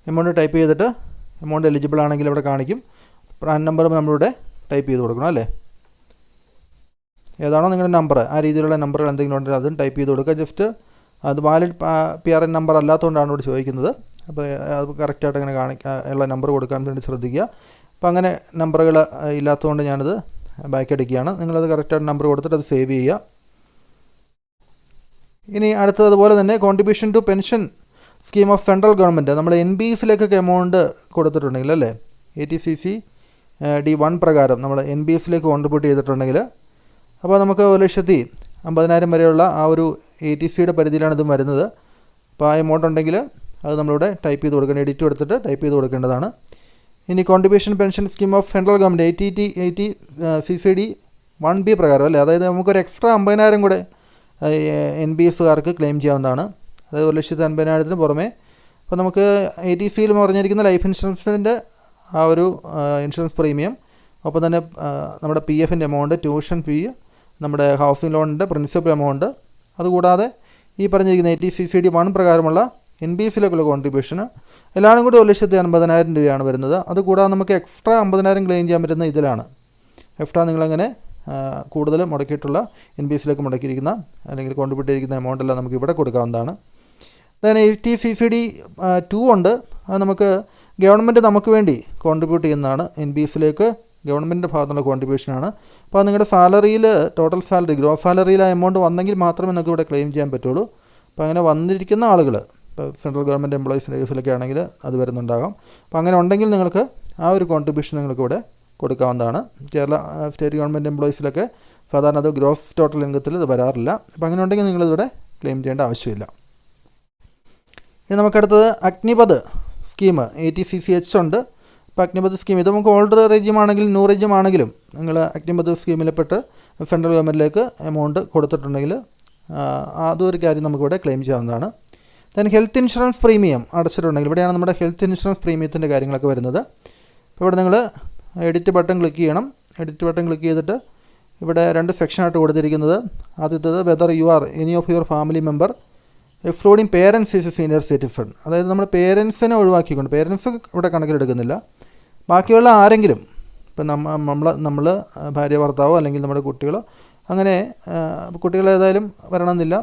എമൗണ്ട് ടൈപ്പ് ചെയ്തിട്ട് എമൗണ്ട് എലിജിബിൾ ആണെങ്കിൽ ഇവിടെ കാണിക്കും. പ്രാൻ നമ്പർ നമ്മളിവിടെ ടൈപ്പ് ചെയ്ത് കൊടുക്കണം അല്ലേ, ഏതാണോ നിങ്ങളുടെ നമ്പർ ആ രീതിയിലുള്ള നമ്പറുകൾ എന്തെങ്കിലും ഉണ്ടെങ്കിൽ അതും ടൈപ്പ് ചെയ്ത് കൊടുക്കുക. ജസ്റ്റ് അത് വാലിഡ് PRN നമ്പർ അല്ലാത്തതുകൊണ്ടാണ് ഇവിടെ ചോദിക്കുന്നത്. അപ്പോൾ അത് കറക്റ്റായിട്ട് അങ്ങനെ ഉള്ള നമ്പർ കൊടുക്കാൻ വേണ്ടി ശ്രദ്ധിക്കുക. അപ്പോൾ അങ്ങനെ നമ്പറുകൾ ഇല്ലാത്തതുകൊണ്ട് ഞാനത് ബാക്ക് അടിക്കുകയാണ്. നിങ്ങളത് കറക്റ്റായിട്ട് നമ്പർ കൊടുത്തിട്ട് അത് സേവ് ചെയ്യുക. ഇനി അടുത്തതുപോലെ തന്നെ contribution to pension scheme of central government, നമ്മൾ NBSലേക്കൊക്കെ എമൗണ്ട് കൊടുത്തിട്ടുണ്ടെങ്കിൽ അല്ലേ, ATCC D1 പ്രകാരം നമ്മൾ NBSലേക്ക് കോൺട്രിബ്യൂട്ട് ചെയ്തിട്ടുണ്ടെങ്കിൽ, അപ്പോൾ നമുക്ക് 1,50,000 വരെയുള്ള ആ ഒരു ATCയുടെ പരിധിയിലാണ് ഇതും വരുന്നത്. അപ്പോൾ ആ എമൗണ്ട് ഉണ്ടെങ്കിൽ അത് നമ്മളിവിടെ ടൈപ്പ് ചെയ്ത് കൊടുക്കണം, എഡിറ്റ് എടുത്തിട്ട് ടൈപ്പ് ചെയ്ത് കൊടുക്കേണ്ടതാണ്. ഇനി contribution pension scheme of central government ATCCD 1B പ്രകാരം അല്ലേ, അതായത് നമുക്കൊരു എക്സ്ട്രാ 50,000 കൂടെ NBSകാർക്ക് ക്ലെയിം ചെയ്യാവുന്നതാണ്. അതായത് 1,50,000 പുറമേ അപ്പോൾ നമുക്ക് ATCയിൽ പറഞ്ഞിരിക്കുന്ന ലൈഫ് ഇൻഷുറൻസിൻ്റെ ആ ഒരു ഇൻഷുറൻസ് പ്രീമിയം, ഒപ്പം തന്നെ നമ്മുടെ PFൻ്റെ എമൗണ്ട്, ട്യൂഷൻ ഫീ, നമ്മുടെ ഹൗസിംഗ് ലോണിൻ്റെ പ്രിൻസിപ്പൽ എമൗണ്ട്, അതുകൂടാതെ ഈ പറഞ്ഞിരിക്കുന്ന ATCCD 1 പ്രകാരമുള്ള NBSലേക്കുള്ള കോൺട്രിബ്യൂഷന് എല്ലാം കൂടി 1,50,000 രൂപയാണ് വരുന്നത്. അതുകൂടാതെ നമുക്ക് എക്സ്ട്രാ 50,000 ക്ലെയിം ചെയ്യാൻ പറ്റുന്ന ഇതിലാണ്. എക്സ്ട്രാ നിങ്ങളങ്ങനെ കൂടുതൽ മുടക്കിയിട്ടുള്ള NBSലേക്ക് മുടക്കിയിരിക്കുന്ന അല്ലെങ്കിൽ കോൺട്രിബ്യൂട്ട് ചെയ്തിരിക്കുന്ന എമൗണ്ട് എല്ലാം നമുക്ക് ഇവിടെ കൊടുക്കാവുന്നതാണ്. then ATCCD 2 ഉണ്ട്. അത് നമുക്ക് ഗവൺമെൻറ് നമുക്ക് വേണ്ടി കോൺട്രിബ്യൂട്ട് ചെയ്യുന്നതാണ്. NBSലേക്ക് ഗവൺമെൻറ്റിൻ്റെ ഭാഗത്തുള്ള കോൺട്രിബ്യൂഷനാണ്. അപ്പോൾ നിങ്ങളുടെ സാലറിയിൽ ടോട്ടൽ സാലറി ഗ്രോസ് സാലറിയിൽ ആ എമൗണ്ട് വന്നെങ്കിൽ മാത്രമേ നിങ്ങൾക്ക് ഇവിടെ ക്ലെയിം ചെയ്യാൻ പറ്റുള്ളൂ. അപ്പോൾ അങ്ങനെ വന്നിരിക്കുന്ന ആളുകൾ, ഇപ്പോൾ സെൻട്രൽ ഗവൺമെൻറ് എംപ്ലോയീസിൻ്റെ കേസിലൊക്കെ ആണെങ്കിൽ അത് വരുന്നുണ്ടാകാം. അപ്പോൾ അങ്ങനെ ഉണ്ടെങ്കിൽ നിങ്ങൾക്ക് ആ ഒരു കോൺട്രിബ്യൂഷൻ നിങ്ങൾക്ക് ഇവിടെ കൊടുക്കാവുന്നതാണ്. കേരള സ്റ്റേറ്റ് ഗവൺമെൻറ് എംപ്ലോയീസിലൊക്കെ സാധാരണ അത് ഗ്രോസ് ടോട്ടൽ ഇൻകത്തിൽ ഇത് വരാറില്ല. അപ്പോൾ അങ്ങനെ ഉണ്ടെങ്കിൽ നിങ്ങളിവിടെ ക്ലെയിം ചെയ്യേണ്ട ആവശ്യമില്ല. ഇനി നമുക്കടുത്തത് അഗ്നിപഥ് സ്കീം ATCCH ഉണ്ട്. ഇപ്പോൾ അഗ്നിപഥ് സ്കീം ഇത് നമുക്ക് ഓൾഡ് റെജിം ആണെങ്കിലും ന്യൂ റെജിം ആണെങ്കിലും നിങ്ങൾ അഗ്നിപഥ് സ്കീമിൽപ്പെട്ട് സെൻട്രൽ ഗവൺമെൻറ്റിലേക്ക് എമൗണ്ട് കൊടുത്തിട്ടുണ്ടെങ്കിൽ അതൊരു കാര്യം നമുക്കിവിടെ ക്ലെയിം ചെയ്യാവുന്നതാണ്. ദെൻ ഹെൽത്ത് ഇൻഷുറൻസ് പ്രീമിയം അടച്ചിട്ടുണ്ടെങ്കിൽ ഇവിടെയാണ് നമ്മുടെ ഹെൽത്ത് ഇൻഷുറൻസ് പ്രീമിയത്തിൻ്റെ കാര്യങ്ങളൊക്കെ വരുന്നത്. അപ്പോൾ ഇവിടെ നിങ്ങൾ എഡിറ്റ് ബട്ടൺ ക്ലിക്ക് ചെയ്യണം. എഡിറ്റ് ബട്ടൺ ക്ലിക്ക് ചെയ്തിട്ട് ഇവിടെ 2 സെക്ഷനായിട്ട് കൊടുത്തിരിക്കുന്നത്. ആദ്യത്തേത് whether you are any of your family member excluding parents is A senior citizen, അതായത് നമ്മുടെ പേരൻസിനെ ഒഴിവാക്കിക്കൊണ്ട്, പേരൻസ് ഇവിടെ കണക്കിലെടുക്കുന്നില്ല, ബാക്കിയുള്ള ആരെങ്കിലും ഇപ്പം നമ്മൾ ഭാര്യ ഭർത്താവോ അല്ലെങ്കിൽ നമ്മുടെ കുട്ടികളോ അങ്ങനെ കുട്ടികൾ ഏതായാലും വരണമെന്നില്ല.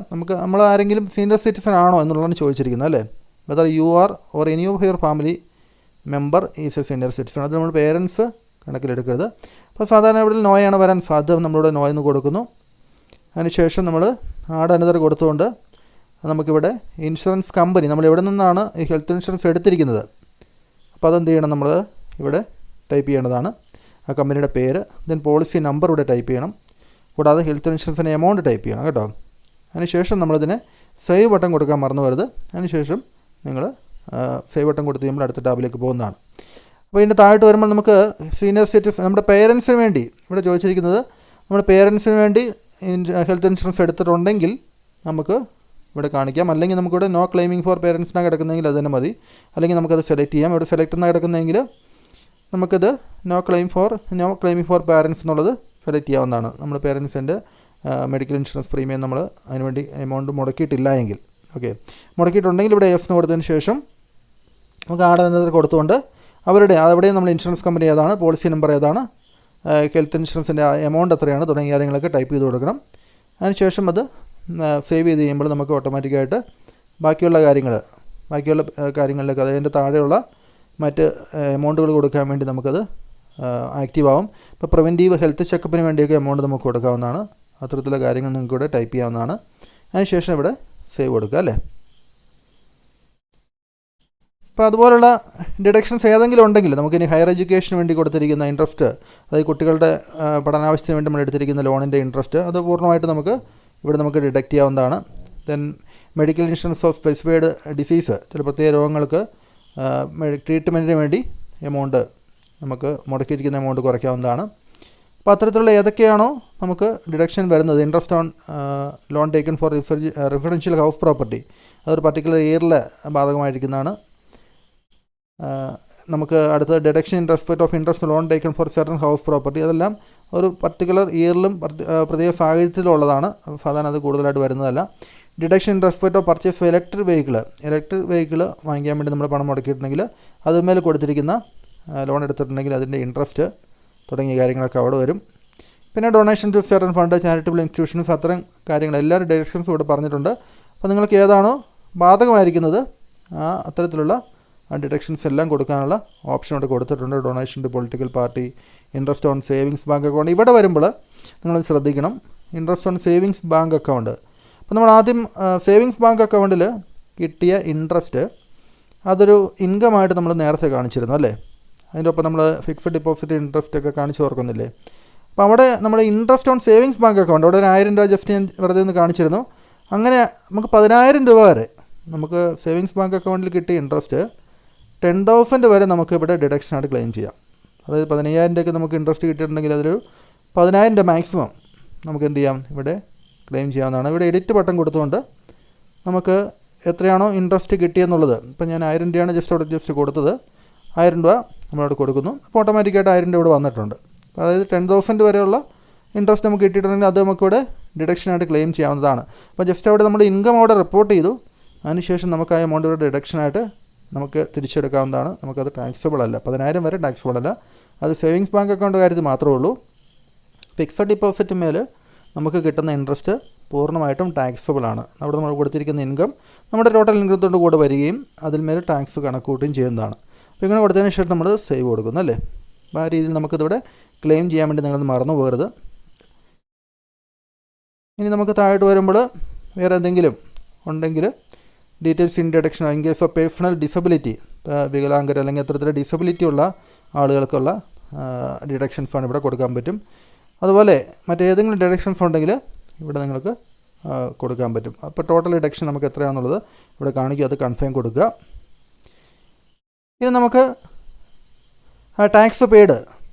നമ്മൾ ആരെങ്കിലും സീനിയർ സിറ്റിസൺ ആണോ എന്നുള്ളതാണ് ചോദിച്ചിരിക്കുന്നത് അല്ലേ. Whether you are or any of your family member is A senior citizen. അത് നമ്മൾ പേരൻസ് കണക്കിലെടുക്കരുത്. അപ്പോൾ സാധാരണ ഇവിടെ നോയാണ് വരാൻ സാധ്യത. നമ്മളിവിടെ നോ എന്ന് കൊടുക്കുന്നു. അതിനുശേഷം നമ്മൾ ആഡ് അനദർ കൊടുത്തുകൊണ്ട് നമുക്കിവിടെ ഇൻഷുറൻസ് കമ്പനി നമ്മൾ എവിടെ നിന്നാണ് ഈ ഹെൽത്ത് ഇൻഷുറൻസ് എടുത്തിരിക്കുന്നത്, അപ്പോൾ അതെന്ത് ചെയ്യണം, നമ്മൾ ഇവിടെ ടൈപ്പ് ചെയ്യേണ്ടതാണ് ആ കമ്പനിയുടെ പേര്. ദെൻ പോളിസി നമ്പർ ഇവിടെ ടൈപ്പ് ചെയ്യണം. കൂടാതെ ഹെൽത്ത് ഇൻഷുറൻസിൻ്റെ എമൗണ്ട് ടൈപ്പ് ചെയ്യണം കേട്ടോ. അതിനുശേഷം നമ്മളിതിനെ സേവ് ബട്ടൺ കൊടുക്കാൻ മറന്നു വരുത്. അതിനുശേഷം നിങ്ങൾ സേവ് ബട്ടൺ കൊടുത്ത് നമ്മൾ അടുത്ത ടാബിലേക്ക് പോകുന്നതാണ്. അപ്പോൾ ഇതിൻ്റെ താഴോട്ട് വരുമ്പോൾ നമുക്ക് സീനിയർ സിറ്റിസൺ നമ്മുടെ പേരൻസിന് വേണ്ടി ഇവിടെ ചോദിച്ചിരിക്കുന്നത്, നമ്മുടെ പേരൻസിന് വേണ്ടി ഹെൽത്ത് ഇൻഷുറൻസ് എടുത്തിട്ടുണ്ടെങ്കിൽ നമുക്ക് ഇവിടെ കാണിക്കാം. അല്ലെങ്കിൽ നമുക്കിവിടെ നോ ക്ലെയിമിംഗ് ഫോർ പേരൻസിനാണ് കിടക്കുന്നതെങ്കിൽ അത് തന്നെ മതി. അല്ലെങ്കിൽ നമുക്കത് സെലക്ട് ചെയ്യാം. ഇവിടെ സെലക്ട് എന്നാണ് കിടക്കുന്നതെങ്കിൽ നമുക്കത് നോ ക്ലെയിമിംഗ് ഫോർ പാരൻസ് എന്നുള്ളത് സെലക്ട് ചെയ്യാവുന്നതാണ്. നമ്മൾ പേരൻസിൻ്റെ മെഡിക്കൽ ഇൻഷുറൻസ് പ്രീമിയം നമ്മൾ അതിനുവേണ്ടി എമൗണ്ട് മുടക്കിയിട്ടില്ല എങ്കിൽ. ഓക്കെ, മുടക്കിയിട്ടുണ്ടെങ്കിൽ ഇവിടെ എസ് കൊടുത്തതിന് ശേഷം നമുക്ക് ആഡ് എന്നത് കൊടുത്തുകൊണ്ട് അവിടെ നമ്മൾ ഇൻഷുറൻസ് കമ്പനി ഏതാണ്, പോളിസി നമ്പർ ഏതാണ്, ഹെൽത്ത് ഇൻഷുറൻസിൻ്റെ എമൗണ്ട് എത്രയാണ് തുടങ്ങിയ കാര്യങ്ങളൊക്കെ ടൈപ്പ് ചെയ്ത് കൊടുക്കണം. അതിനുശേഷം അത് സേവ് ചെയ്ത് കഴിയുമ്പോൾ നമുക്ക് ഓട്ടോമാറ്റിക്കായിട്ട് ബാക്കിയുള്ള കാര്യങ്ങളിലേക്ക് അതിൻ്റെ താഴെയുള്ള മറ്റ് എമൗണ്ടുകൾ കൊടുക്കാൻ വേണ്ടി നമുക്കത് ആക്റ്റീവ് ആവും. ഇപ്പോൾ പ്രിവെൻറ്റീവ് ഹെൽത്ത് ചെക്കപ്പിന് വേണ്ടിയൊക്കെ എമൗണ്ട് നമുക്ക് കൊടുക്കാവുന്നതാണ്. അത്തരത്തിലുള്ള കാര്യങ്ങൾ നിങ്ങൾക്ക് ഇവിടെ ടൈപ്പ് ചെയ്യാവുന്നതാണ്. അതിനുശേഷം ഇവിടെ സേവ് കൊടുക്കുക അല്ലേ. അപ്പോൾ അതുപോലുള്ള ഡിഡക്ഷൻസ് ഏതെങ്കിലും ഉണ്ടെങ്കിൽ നമുക്കിനി ഹയർ എഡ്യൂക്കേഷന് വേണ്ടി കൊടുത്തിരിക്കുന്ന ഇൻട്രസ്റ്റ്, അതായത് കുട്ടികളുടെ പഠനാവശ്യത്തിന് വേണ്ടി നമ്മൾ എടുത്തിരിക്കുന്ന ലോണിൻ്റെ ഇൻട്രസ്റ്റ്, അത് പൂർണ്ണമായിട്ട് നമുക്ക് ഡിഡക്റ്റ് ചെയ്യാവുന്നതാണ്. Then medical insurance of specified disease, ചില പ്രത്യേക രോഗങ്ങൾക്ക് ട്രീറ്റ്മെൻറ്റിന് വേണ്ടി എമൗണ്ട് നമുക്ക് മുടക്കിയിരിക്കുന്ന എമൗണ്ട് കുറയ്ക്കാവുന്നതാണ്. അപ്പോൾ അത്തരത്തിലുള്ള ഏതൊക്കെയാണോ നമുക്ക് ഡിഡക്ഷൻ വരുന്നത്, interest on loan taken four residential house property, അതൊരു പർട്ടിക്കുലർ ഇയറിൽ ബാധകമായിരിക്കുന്നതാണ്. നമുക്ക് അടുത്ത deduction in respect of interest loan taken four certain house property, അതെല്ലാം ഒരു പർട്ടിക്കുലർ ഇയറിലും പ്രത്യേക സാഹചര്യത്തിലുള്ളതാണ്. സാധാരണ അത് കൂടുതലായിട്ട് വരുന്നതല്ല. Deduction in respect of purchase electric vehicle വാങ്ങിക്കാൻ വേണ്ടി നമ്മൾ പണം മുടക്കിയിട്ടുണ്ടെങ്കിൽ അതുമേൽ കൊടുത്തിരിക്കുന്ന ലോൺ എടുത്തിട്ടുണ്ടെങ്കിൽ അതിൻ്റെ ഇൻട്രസ്റ്റ് തുടങ്ങിയ കാര്യങ്ങളൊക്കെ അവിടെ വരും. പിന്നെ donation to certain fund, charitable institutions, അത്തരം കാര്യങ്ങൾ എല്ലാവരും ഡിഡക്ഷൻസും ഇവിടെ പറഞ്ഞിട്ടുണ്ട്. അപ്പോൾ നിങ്ങൾക്ക് ഏതാണോ ബാധകമായിരിക്കുന്നത് അത്തരത്തിലുള്ള ഡിഡക്ഷൻസ് എല്ലാം കൊടുക്കാനുള്ള ഓപ്ഷൻ ഇവിടെ കൊടുത്തിട്ടുണ്ട്. Donation to political party, interest on savings bank account. ഇവിടെ വരുമ്പോൾ നിങ്ങൾ ശ്രദ്ധിക്കണം, interest on savings bank account. അപ്പോൾ നമ്മൾ ആദ്യം സേവിങ്സ് ബാങ്ക് അക്കൗണ്ടിൽ കിട്ടിയ ഇൻട്രസ്റ്റ് അതൊരു ഇൻകമായിട്ട് നമ്മൾ നേരത്തെ കാണിച്ചിരുന്നു അല്ലേ. അതിൻ്റെ ഒപ്പം നമ്മൾ ഫിക്സഡ് ഡിപ്പോസിറ്റ് ഇൻട്രസ്റ്റ് ഒക്കെ കാണിച്ച് ഓർക്കുന്നില്ലേ. അപ്പോൾ അവിടെ നമ്മുടെ interest on savings bank account അവിടെ ഒരു 1000 രൂപ ജസ്റ്റ് ഞാൻ വെറുതെ ഒന്ന് കാണിച്ചിരുന്നു. അങ്ങനെ നമുക്ക് 10,000 രൂപ വരെ നമുക്ക് സേവിങ്സ് ബാങ്ക് അക്കൗണ്ടിൽ കിട്ടിയ ഇൻട്രസ്റ്റ് 10,000 വരെ നമുക്ക് ഇവിടെ ഡിഡക്ഷനായിട്ട് ക്ലെയിം ചെയ്യാം. അതായത് 15,000 രൂപയ്ക്ക് നമുക്ക് ഇൻട്രസ്റ്റ് കിട്ടിയിട്ടുണ്ടെങ്കിൽ അതൊരു 10,000 രൂപ മാക്സിമം നമുക്ക് എന്ത് ചെയ്യാം, ഇവിടെ ക്ലെയിം ചെയ്യാവുന്നതാണ്. ഇവിടെ എഡിറ്റ് ബട്ടൺ കൊടുത്തുകൊണ്ട് നമുക്ക് എത്രയാണോ ഇൻട്രസ്റ്റ് കിട്ടിയെന്നുള്ളത്, ഇപ്പം ഞാൻ 1000 രൂപയാണ് ജസ്റ്റ് കൊടുത്തത്, 1000 രൂപ നമ്മളവിടെ കൊടുക്കുന്നു. അപ്പോൾ ഓട്ടോമാറ്റിക്കായിട്ട് 1000 രൂപ ഇവിടെ വന്നിട്ടുണ്ട്. അതായത് 10,000 വരെയുള്ള ഇൻട്രസ്റ്റ് നമുക്ക് കിട്ടിയിട്ടുണ്ടെങ്കിൽ അത് നമുക്കിവിടെ ഡിഡക്ഷനായിട്ട് ക്ലെയിം ചെയ്യാവുന്നതാണ്. അപ്പോൾ ജസ്റ്റ് അവിടെ നമ്മൾ ഇൻകം അവിടെ റിപ്പോർട്ട് ചെയ്തു, അതിനുശേഷം നമുക്ക് ആ എമൗണ്ട് ഇവിടെ ഡിഡക്ഷനായിട്ട് നമുക്ക് തിരിച്ചെടുക്കാവുന്നതാണ്. നമുക്കത് ടാക്സബിൾ അല്ല, 10,000 വരെ ടാക്സബിൾ അല്ല. അത് സേവിങ്സ് ബാങ്ക് അക്കൗണ്ട് കാര്യത്തിൽ മാത്രമേ ഉള്ളൂ. ഫിക്സഡ് ഡിപ്പോസിറ്റ് മേൽ നമുക്ക് കിട്ടുന്ന ഇൻട്രസ്റ്റ് പൂർണ്ണമായിട്ടും ടാക്സബിൾ ആണ്. അവിടെ നമ്മൾ കൊടുത്തിരിക്കുന്ന ഇൻകം നമ്മുടെ ടോട്ടൽ ഇൻകത്തോട് കൂടെ വരികയും അതിന്മേൽ ടാക്സ് കണക്കൂട്ടുകയും ചെയ്യുന്നതാണ്. അപ്പോൾ ഇങ്ങനെ കൊടുത്തതിന് ശേഷം നമ്മൾ സേവ് കൊടുക്കുന്നു അല്ലേ. അപ്പോൾ ആ രീതിയിൽ നമുക്കിതിവിടെ ക്ലെയിം ചെയ്യാൻ വേണ്ടി നിങ്ങളൊന്ന് മറന്നു പോകരുത്. ഇനി നമുക്ക് താഴോട്ട് വരുമ്പോൾ വേറെ എന്തെങ്കിലും ഉണ്ടെങ്കിൽ details in deduction in case of personal disability, വികലാംഗർ അല്ലെങ്കിൽ അത്തരത്തിലുള്ള ഡിസബിലിറ്റി ഉള്ള ആളുകൾക്കുള്ള ഡിഡക്ഷൻസാണ് ഇവിടെ കൊടുക്കാൻ പറ്റും. അതുപോലെ മറ്റേതെങ്കിലും ഡിഡക്ഷൻസ് ഉണ്ടെങ്കിൽ ഇവിടെ നിങ്ങൾക്ക് കൊടുക്കാൻ പറ്റും. അപ്പോൾ ടോട്ടൽ ഡിഡക്ഷൻ നമുക്ക് എത്രയാണെന്നുള്ളത് ഇവിടെ കാണിക്കുക, അത് കൺഫേം കൊടുക്കുക. ഇനി നമുക്ക് ടാക്സ് പെയ്ഡ്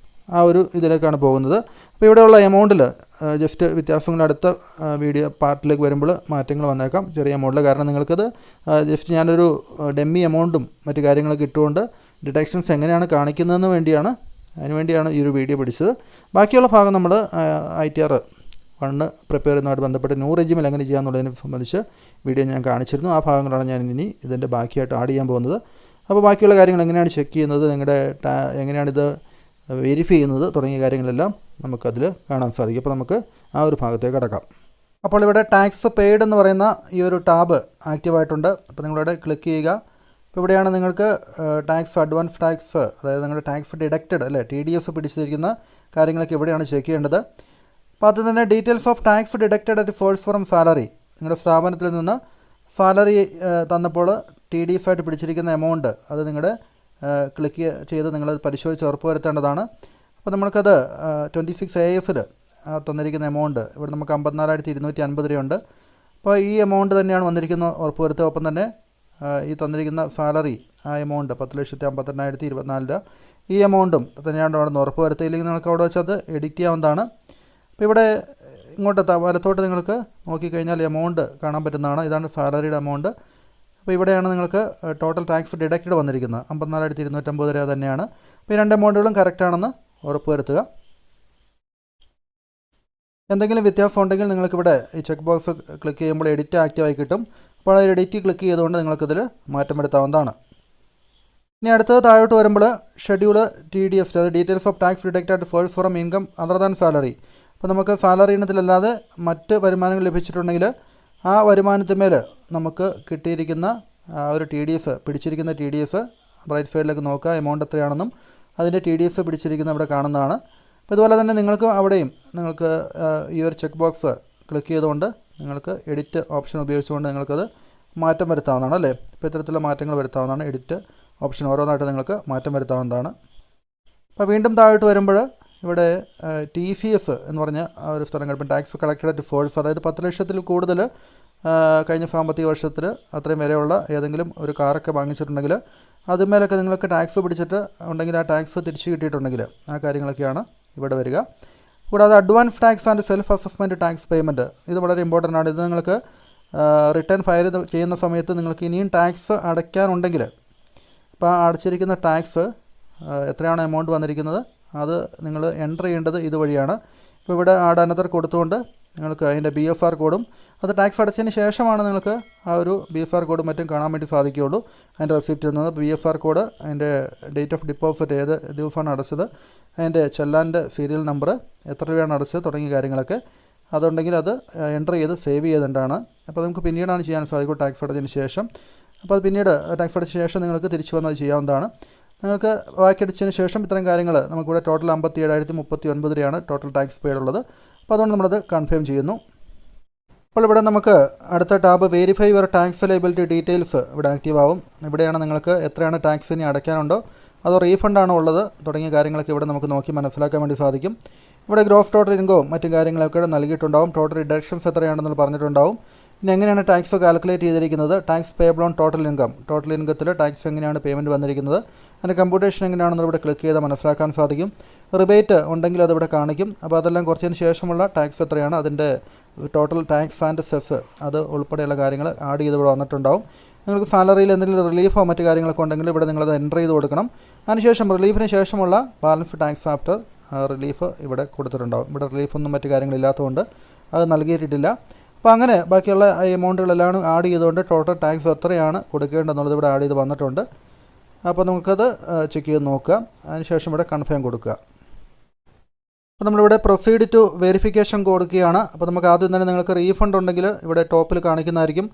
ആ ഒരു ഇതിലേക്കാണ് പോകുന്നത്. അപ്പോൾ ഇവിടെയുള്ള എമൗണ്ടിൽ ജസ്റ്റ് വ്യത്യാസങ്ങൾ അടുത്ത വീഡിയോ പാർട്ടിലേക്ക് വരുമ്പോൾ മാറ്റങ്ങൾ വന്നേക്കാം ചെറിയ എമൗണ്ടിൽ. കാരണം നിങ്ങൾക്കത് ജസ്റ്റ് ഞാനൊരു ഡെമ്മി എമൗണ്ടും മറ്റു കാര്യങ്ങളൊക്കെ ഇട്ടുകൊണ്ട് ഡിഡക്ഷൻസ് എങ്ങനെയാണ് കാണിക്കുന്നതെന്ന് അതിനുവേണ്ടിയാണ് ഈ ഒരു വീഡിയോ പിടിച്ചത്. ബാക്കിയുള്ള ഭാഗം നമ്മൾ ITR 1 പ്രിപ്പയർ ചെയ്യുന്നതുമായിട്ട് ബന്ധപ്പെട്ട് ന്യൂ റെജിമിൽ എങ്ങനെ ചെയ്യാമെന്നുള്ളതിനെ സംബന്ധിച്ച് വീഡിയോ ഞാൻ കാണിച്ചിരുന്നു. ആ ഭാഗങ്ങളാണ് ഞാൻ ഇനി ഇതിൻ്റെ ബാക്കിയായിട്ട് ആഡ് ചെയ്യാൻ പോകുന്നത്. അപ്പോൾ ബാക്കിയുള്ള കാര്യങ്ങൾ എങ്ങനെയാണ് ചെക്ക് ചെയ്യുന്നത്, എങ്ങനെയാണിത് വെരിഫൈ ചെയ്യുന്നത് തുടങ്ങിയ കാര്യങ്ങളെല്ലാം നമുക്കതിൽ കാണാൻ സാധിക്കും. അപ്പോൾ നമുക്ക് ആ ഒരു ഭാഗത്തേക്ക് കടക്കാം. അപ്പോൾ ഇവിടെ ടാക്സ് പെയ്ഡ് എന്ന് പറയുന്ന ഈ ഒരു ടാബ് ആക്റ്റീവായിട്ടുണ്ട്. അപ്പോൾ നിങ്ങളിവിടെ ക്ലിക്ക് ചെയ്യുക. അപ്പോൾ ഇവിടെയാണ് നിങ്ങൾക്ക് ടാക്സ്, അഡ്വാൻസ് ടാക്സ്, അതായത് നിങ്ങളുടെ ടാക്സ് ഡിഡക്റ്റഡ് അല്ലേ, TDS പിടിച്ചിരിക്കുന്ന കാര്യങ്ങളൊക്കെ ഇവിടെയാണ് ചെക്ക് ചെയ്യേണ്ടത്. അപ്പോൾ അത് തന്നെ details of tax deducted at source from salary, നിങ്ങളുടെ സ്ഥാപനത്തിൽ നിന്ന് സാലറി തന്നപ്പോൾ TDS ആയിട്ട് പിടിച്ചിരിക്കുന്ന എമൗണ്ട് അത് നിങ്ങളുടെ ക്ലിക്ക് ചെയ്ത് നിങ്ങളത് പരിശോധിച്ച് ഉറപ്പ് വരുത്തേണ്ടതാണ്. അപ്പോൾ നമ്മൾക്കത് 26 ASൽ തന്നിരിക്കുന്ന എമൗണ്ട് ഇവിടെ നമുക്ക് 54,250 രൂപയുണ്ട്. അപ്പോൾ ഈ എമൗണ്ട് തന്നെയാണ് വന്നിരിക്കുന്നത് ഉറപ്പ് വരുത്തുക. ഒപ്പം തന്നെ ഈ തന്നിരിക്കുന്ന സാലറി ആ എമൗണ്ട് 10,58,024 രൂപ ഈ എമൗണ്ടും തന്നെയാണ് അവിടെ നിന്ന് ഉറപ്പ് വരുത്തിയില്ലെങ്കിൽ നിങ്ങൾക്ക് അവിടെ വെച്ച് അത് എഡിറ്റ് ചെയ്യാവുന്നതാണ്. അപ്പോൾ ഇവിടെ ഇങ്ങോട്ട് വലത്തോട്ട് നിങ്ങൾക്ക് നോക്കിക്കഴിഞ്ഞാൽ എമൗണ്ട് കാണാൻ പറ്റുന്നതാണ്. ഇതാണ് സാലറിയുടെ എമൗണ്ട്. അപ്പോൾ ഇവിടെയാണ് നിങ്ങൾക്ക് ടോട്ടൽ ടാക്സ് ഡിഡക്റ്റഡ് വന്നിരിക്കുന്നത് 54,250 രൂപ തന്നെയാണ്. അപ്പോൾ ഈ രണ്ട് എമൗണ്ടുകളും കറക്റ്റാണെന്ന് ഉറപ്പ് വരുത്തുക. എന്തെങ്കിലും വ്യത്യാസം ഉണ്ടെങ്കിൽ നിങ്ങൾക്കിവിടെ ഈ ചെക്ക് ബോക്സ് ക്ലിക്ക് ചെയ്യുമ്പോൾ എഡിറ്റ് ആക്റ്റീവായി കിട്ടും. അപ്പോൾ ആ എഡിറ്റ് ക്ലിക്ക് ചെയ്തുകൊണ്ട് നിങ്ങൾക്കിതിൽ മാറ്റം വരുത്താവുന്നതാണ്. ഇനി അടുത്തത് താഴോട്ട് വരുമ്പോൾ ഷെഡ്യൂൾ TDS, അതായത് details of tax deducted source from income other than salary. അപ്പോൾ നമുക്ക് സാലറി ഇനത്തിലല്ലാതെ മറ്റ് വരുമാനങ്ങൾ ലഭിച്ചിട്ടുണ്ടെങ്കിൽ ആ വരുമാനത്തിന്മേൽ നമുക്ക് കിട്ടിയിരിക്കുന്ന ഒരു TDS, പിടിച്ചിരിക്കുന്ന TDS റൈറ്റ് സൈഡിലേക്ക് നോക്കുക, എമൗണ്ട് എത്രയാണെന്നും അതിൻ്റെ TDS പിടിച്ചിരിക്കുന്ന ഇവിടെ കാണുന്നതാണ്. അപ്പോൾ ഇതുപോലെ തന്നെ നിങ്ങൾക്ക് അവിടെയും നിങ്ങൾക്ക് ഈ ഒരു ചെക്ക് ബോക്സ് ക്ലിക്ക് ചെയ്തുകൊണ്ട് നിങ്ങൾക്ക് എഡിറ്റ് ഓപ്ഷൻ ഉപയോഗിച്ചുകൊണ്ട് നിങ്ങൾക്കത് മാറ്റം വരുത്താവുന്നതാണ് അല്ലേ. ഇപ്പോൾ ഇത്തരത്തിലുള്ള മാറ്റങ്ങൾ വരുത്താവുന്നതാണ്. എഡിറ്റ് ഓപ്ഷൻ ഓരോന്നായിട്ട് നിങ്ങൾക്ക് മാറ്റം വരുത്താവുന്നതാണ്. അപ്പോൾ വീണ്ടും താഴോട്ട് വരുമ്പോൾ ഇവിടെ TCS എന്ന് പറഞ്ഞ ആ ഒരു സ്ഥലം കിടപ്പം, ടാക്സ് കളക്റ്റഡ് അറ്റ് സോഴ്സ്, അതായത് 10 ലക്ഷത്തിൽ കൂടുതൽ കഴിഞ്ഞ സാമ്പത്തിക വർഷത്തിൽ അത്രയും വിലയുള്ള ഏതെങ്കിലും ഒരു കാറൊക്കെ വാങ്ങിച്ചിട്ടുണ്ടെങ്കിൽ അതുമേലൊക്കെ നിങ്ങൾക്ക് ടാക്സ് പിടിച്ചിട്ട് ഉണ്ടെങ്കിൽ ആ ടാക്സ് തിരിച്ച് കിട്ടിയിട്ടുണ്ടെങ്കിൽ ആ കാര്യങ്ങളൊക്കെയാണ് ഇവിടെ വരിക. കൂടാതെ advance tax and self assessment tax payment, ഇത് വളരെ ഇമ്പോർട്ടൻ്റ് ആണ്. ഇത് നിങ്ങൾക്ക് റിട്ടേൺ ഫയൽ ചെയ്യുന്ന സമയത്ത് നിങ്ങൾക്ക് ഇനിയും ടാക്സ് അടയ്ക്കാനുണ്ടെങ്കിൽ ഇപ്പോൾ അടച്ചിരിക്കുന്ന ടാക്സ് എത്രയാണ് എമൗണ്ട് വന്നിരിക്കുന്നത് അത് നിങ്ങൾ എൻ്റർ ചെയ്യേണ്ടത് ഇതുവഴിയാണ്. ഇപ്പോൾ ഇവിടെ ആഡ് അനദർ കൊടുത്തുകൊണ്ട് നിങ്ങൾക്ക് അതിൻ്റെ BSR കോഡും അത് ടാക്സ് അടച്ചതിന് ശേഷമാണ് നിങ്ങൾക്ക് ആ ഒരു BSR കോഡും മറ്റും കാണാൻ വേണ്ടി സാധിക്കുകയുള്ളൂ. അതിൻ്റെ റെസിപ്റ്റിൽ നിന്ന് BSR കോഡ്, അതിൻ്റെ ഡേറ്റ് ഓഫ് ഡിപ്പോസിറ്റ്, ഏത് ദിവസമാണ് അടച്ചത്, അതിൻ്റെ ചെല്ലാൻ്റെ സീരിയൽ നമ്പർ, എത്ര രൂപയാണ് അടച്ചത് തുടങ്ങിയ കാര്യങ്ങളൊക്കെ അതുണ്ടെങ്കിൽ അത് എൻ്റർ ചെയ്ത് സേവ് ചെയ്തിട്ടാണ്. അപ്പോൾ നമുക്ക് പിന്നീടാണ് ചെയ്യാൻ സാധിക്കും ടാക്സ് അടച്ചതിന് ശേഷം. അപ്പോൾ അത് പിന്നീട് ടാക്സ് അടച്ച ശേഷം നിങ്ങൾക്ക് തിരിച്ചു വന്നത് ചെയ്യാവുന്നതാണ്. നിങ്ങൾക്ക് ബാക്കിയടിച്ചതിന് ശേഷം ഇത്തരം കാര്യങ്ങൾ നമുക്കിവിടെ ടോട്ടൽ 57,039 രൂപയാണ് ടോട്ടൽ ടാക്സ് പെയ്ഡ് ഉള്ളത്. അപ്പോൾ അതുകൊണ്ട് നമ്മളത് കൺഫേം ചെയ്യുന്നു. അപ്പോൾ ഇവിടെ നമുക്ക് അടുത്ത tab verify your tax liability details ഇവിടെ ആക്റ്റീവ് ആവും. ഇവിടെയാണ് നിങ്ങൾക്ക് എത്രയാണ് ടാക്സ് ഇനി അടയ്ക്കാനുണ്ടോ അതോ റീഫണ്ടാണോ ഉള്ളത് തുടങ്ങിയ കാര്യങ്ങളൊക്കെ ഇവിടെ നമുക്ക് നോക്കി മനസ്സിലാക്കാൻ വേണ്ടി സാധിക്കും. ഇവിടെ ഗ്രോസ് ടോട്ടൽ ഇൻകവും മറ്റു കാര്യങ്ങളൊക്കെ നൽകിയിട്ടുണ്ടാവും. ടോട്ടൽ ഡിഡക്ഷൻസ് എത്രയാണെന്ന് പറഞ്ഞിട്ടുണ്ടാവും. ഇനി എങ്ങനെയാണ് ടാക്സ് കാൽക്കുലേറ്റ് ചെയ്തിരിക്കുന്നത്, tax payable on total income, total ഇൻകത്തിൽ ടാക്സ് എങ്ങനെയാണ് പേയ്മെൻറ്റ് വന്നിരിക്കുന്നത്, അതിൻ്റെ കമ്പ്യൂട്ടേഷൻ എങ്ങനെയാണെന്ന് ഇവിടെ ക്ലിക്ക് ചെയ്താൽ മനസ്സിലാക്കാൻ സാധിക്കും. റിബേറ്റ് ഉണ്ടെങ്കിൽ അതിവിടെ കാണിക്കും. അപ്പോൾ അതെല്ലാം കുറച്ചതിന് ശേഷമുള്ള ടാക്സ് എത്രയാണ്, അതിൻ്റെ ടോട്ടൽ ടാക്സ് ആൻഡ് സെസ് അത് ഉൾപ്പെടെയുള്ള കാര്യങ്ങൾ ആഡ് ചെയ്ത് ഇവിടെ വന്നിട്ടുണ്ടാവും. നിങ്ങൾക്ക് സാലറിയിൽ എന്തെങ്കിലും റിലീഫോ മറ്റു കാര്യങ്ങളൊക്കെ ഉണ്ടെങ്കിൽ ഇവിടെ നിങ്ങളത് എൻ്റർ ചെയ്ത് കൊടുക്കണം. അതിനുശേഷം റിലീഫിന് ശേഷമുള്ള ബാലൻസ് ടാക്സ് ആഫ്റ്റർ റിലീഫ് ഇവിടെ കൊടുത്തിട്ടുണ്ടാവും. ഇവിടെ റിലീഫൊന്നും മറ്റു കാര്യങ്ങളില്ലാത്തതുകൊണ്ട് അത് നൽകിയിട്ടില്ല. അപ്പോൾ അങ്ങനെ ബാക്കിയുള്ള എമൗണ്ടുകളെല്ലാം ആഡ് ചെയ്തുകൊണ്ട് ടോട്ടൽ ടാക്സ് എത്രയാണ് കൊടുക്കേണ്ടതെന്നുള്ളത് ഇവിടെ ആഡ് ചെയ്ത് വന്നിട്ടുണ്ട്. അപ്പോൾ നമുക്കത് ചെക്ക് ചെയ്ത് നോക്കുക. അതിനുശേഷം ഇവിടെ കൺഫേം കൊടുക്കുക. അപ്പോൾ നമ്മളിവിടെ പ്രൊസീഡ് ടു വെരിഫിക്കേഷൻ കൊടുക്കുകയാണ്. അപ്പോൾ നമുക്ക് ആദ്യം തന്നെ നിങ്ങൾക്ക് റീഫണ്ട് ഉണ്ടെങ്കിൽ ഇവിടെ ടോപ്പിൽ കാണിക്കുന്നതായിരിക്കും.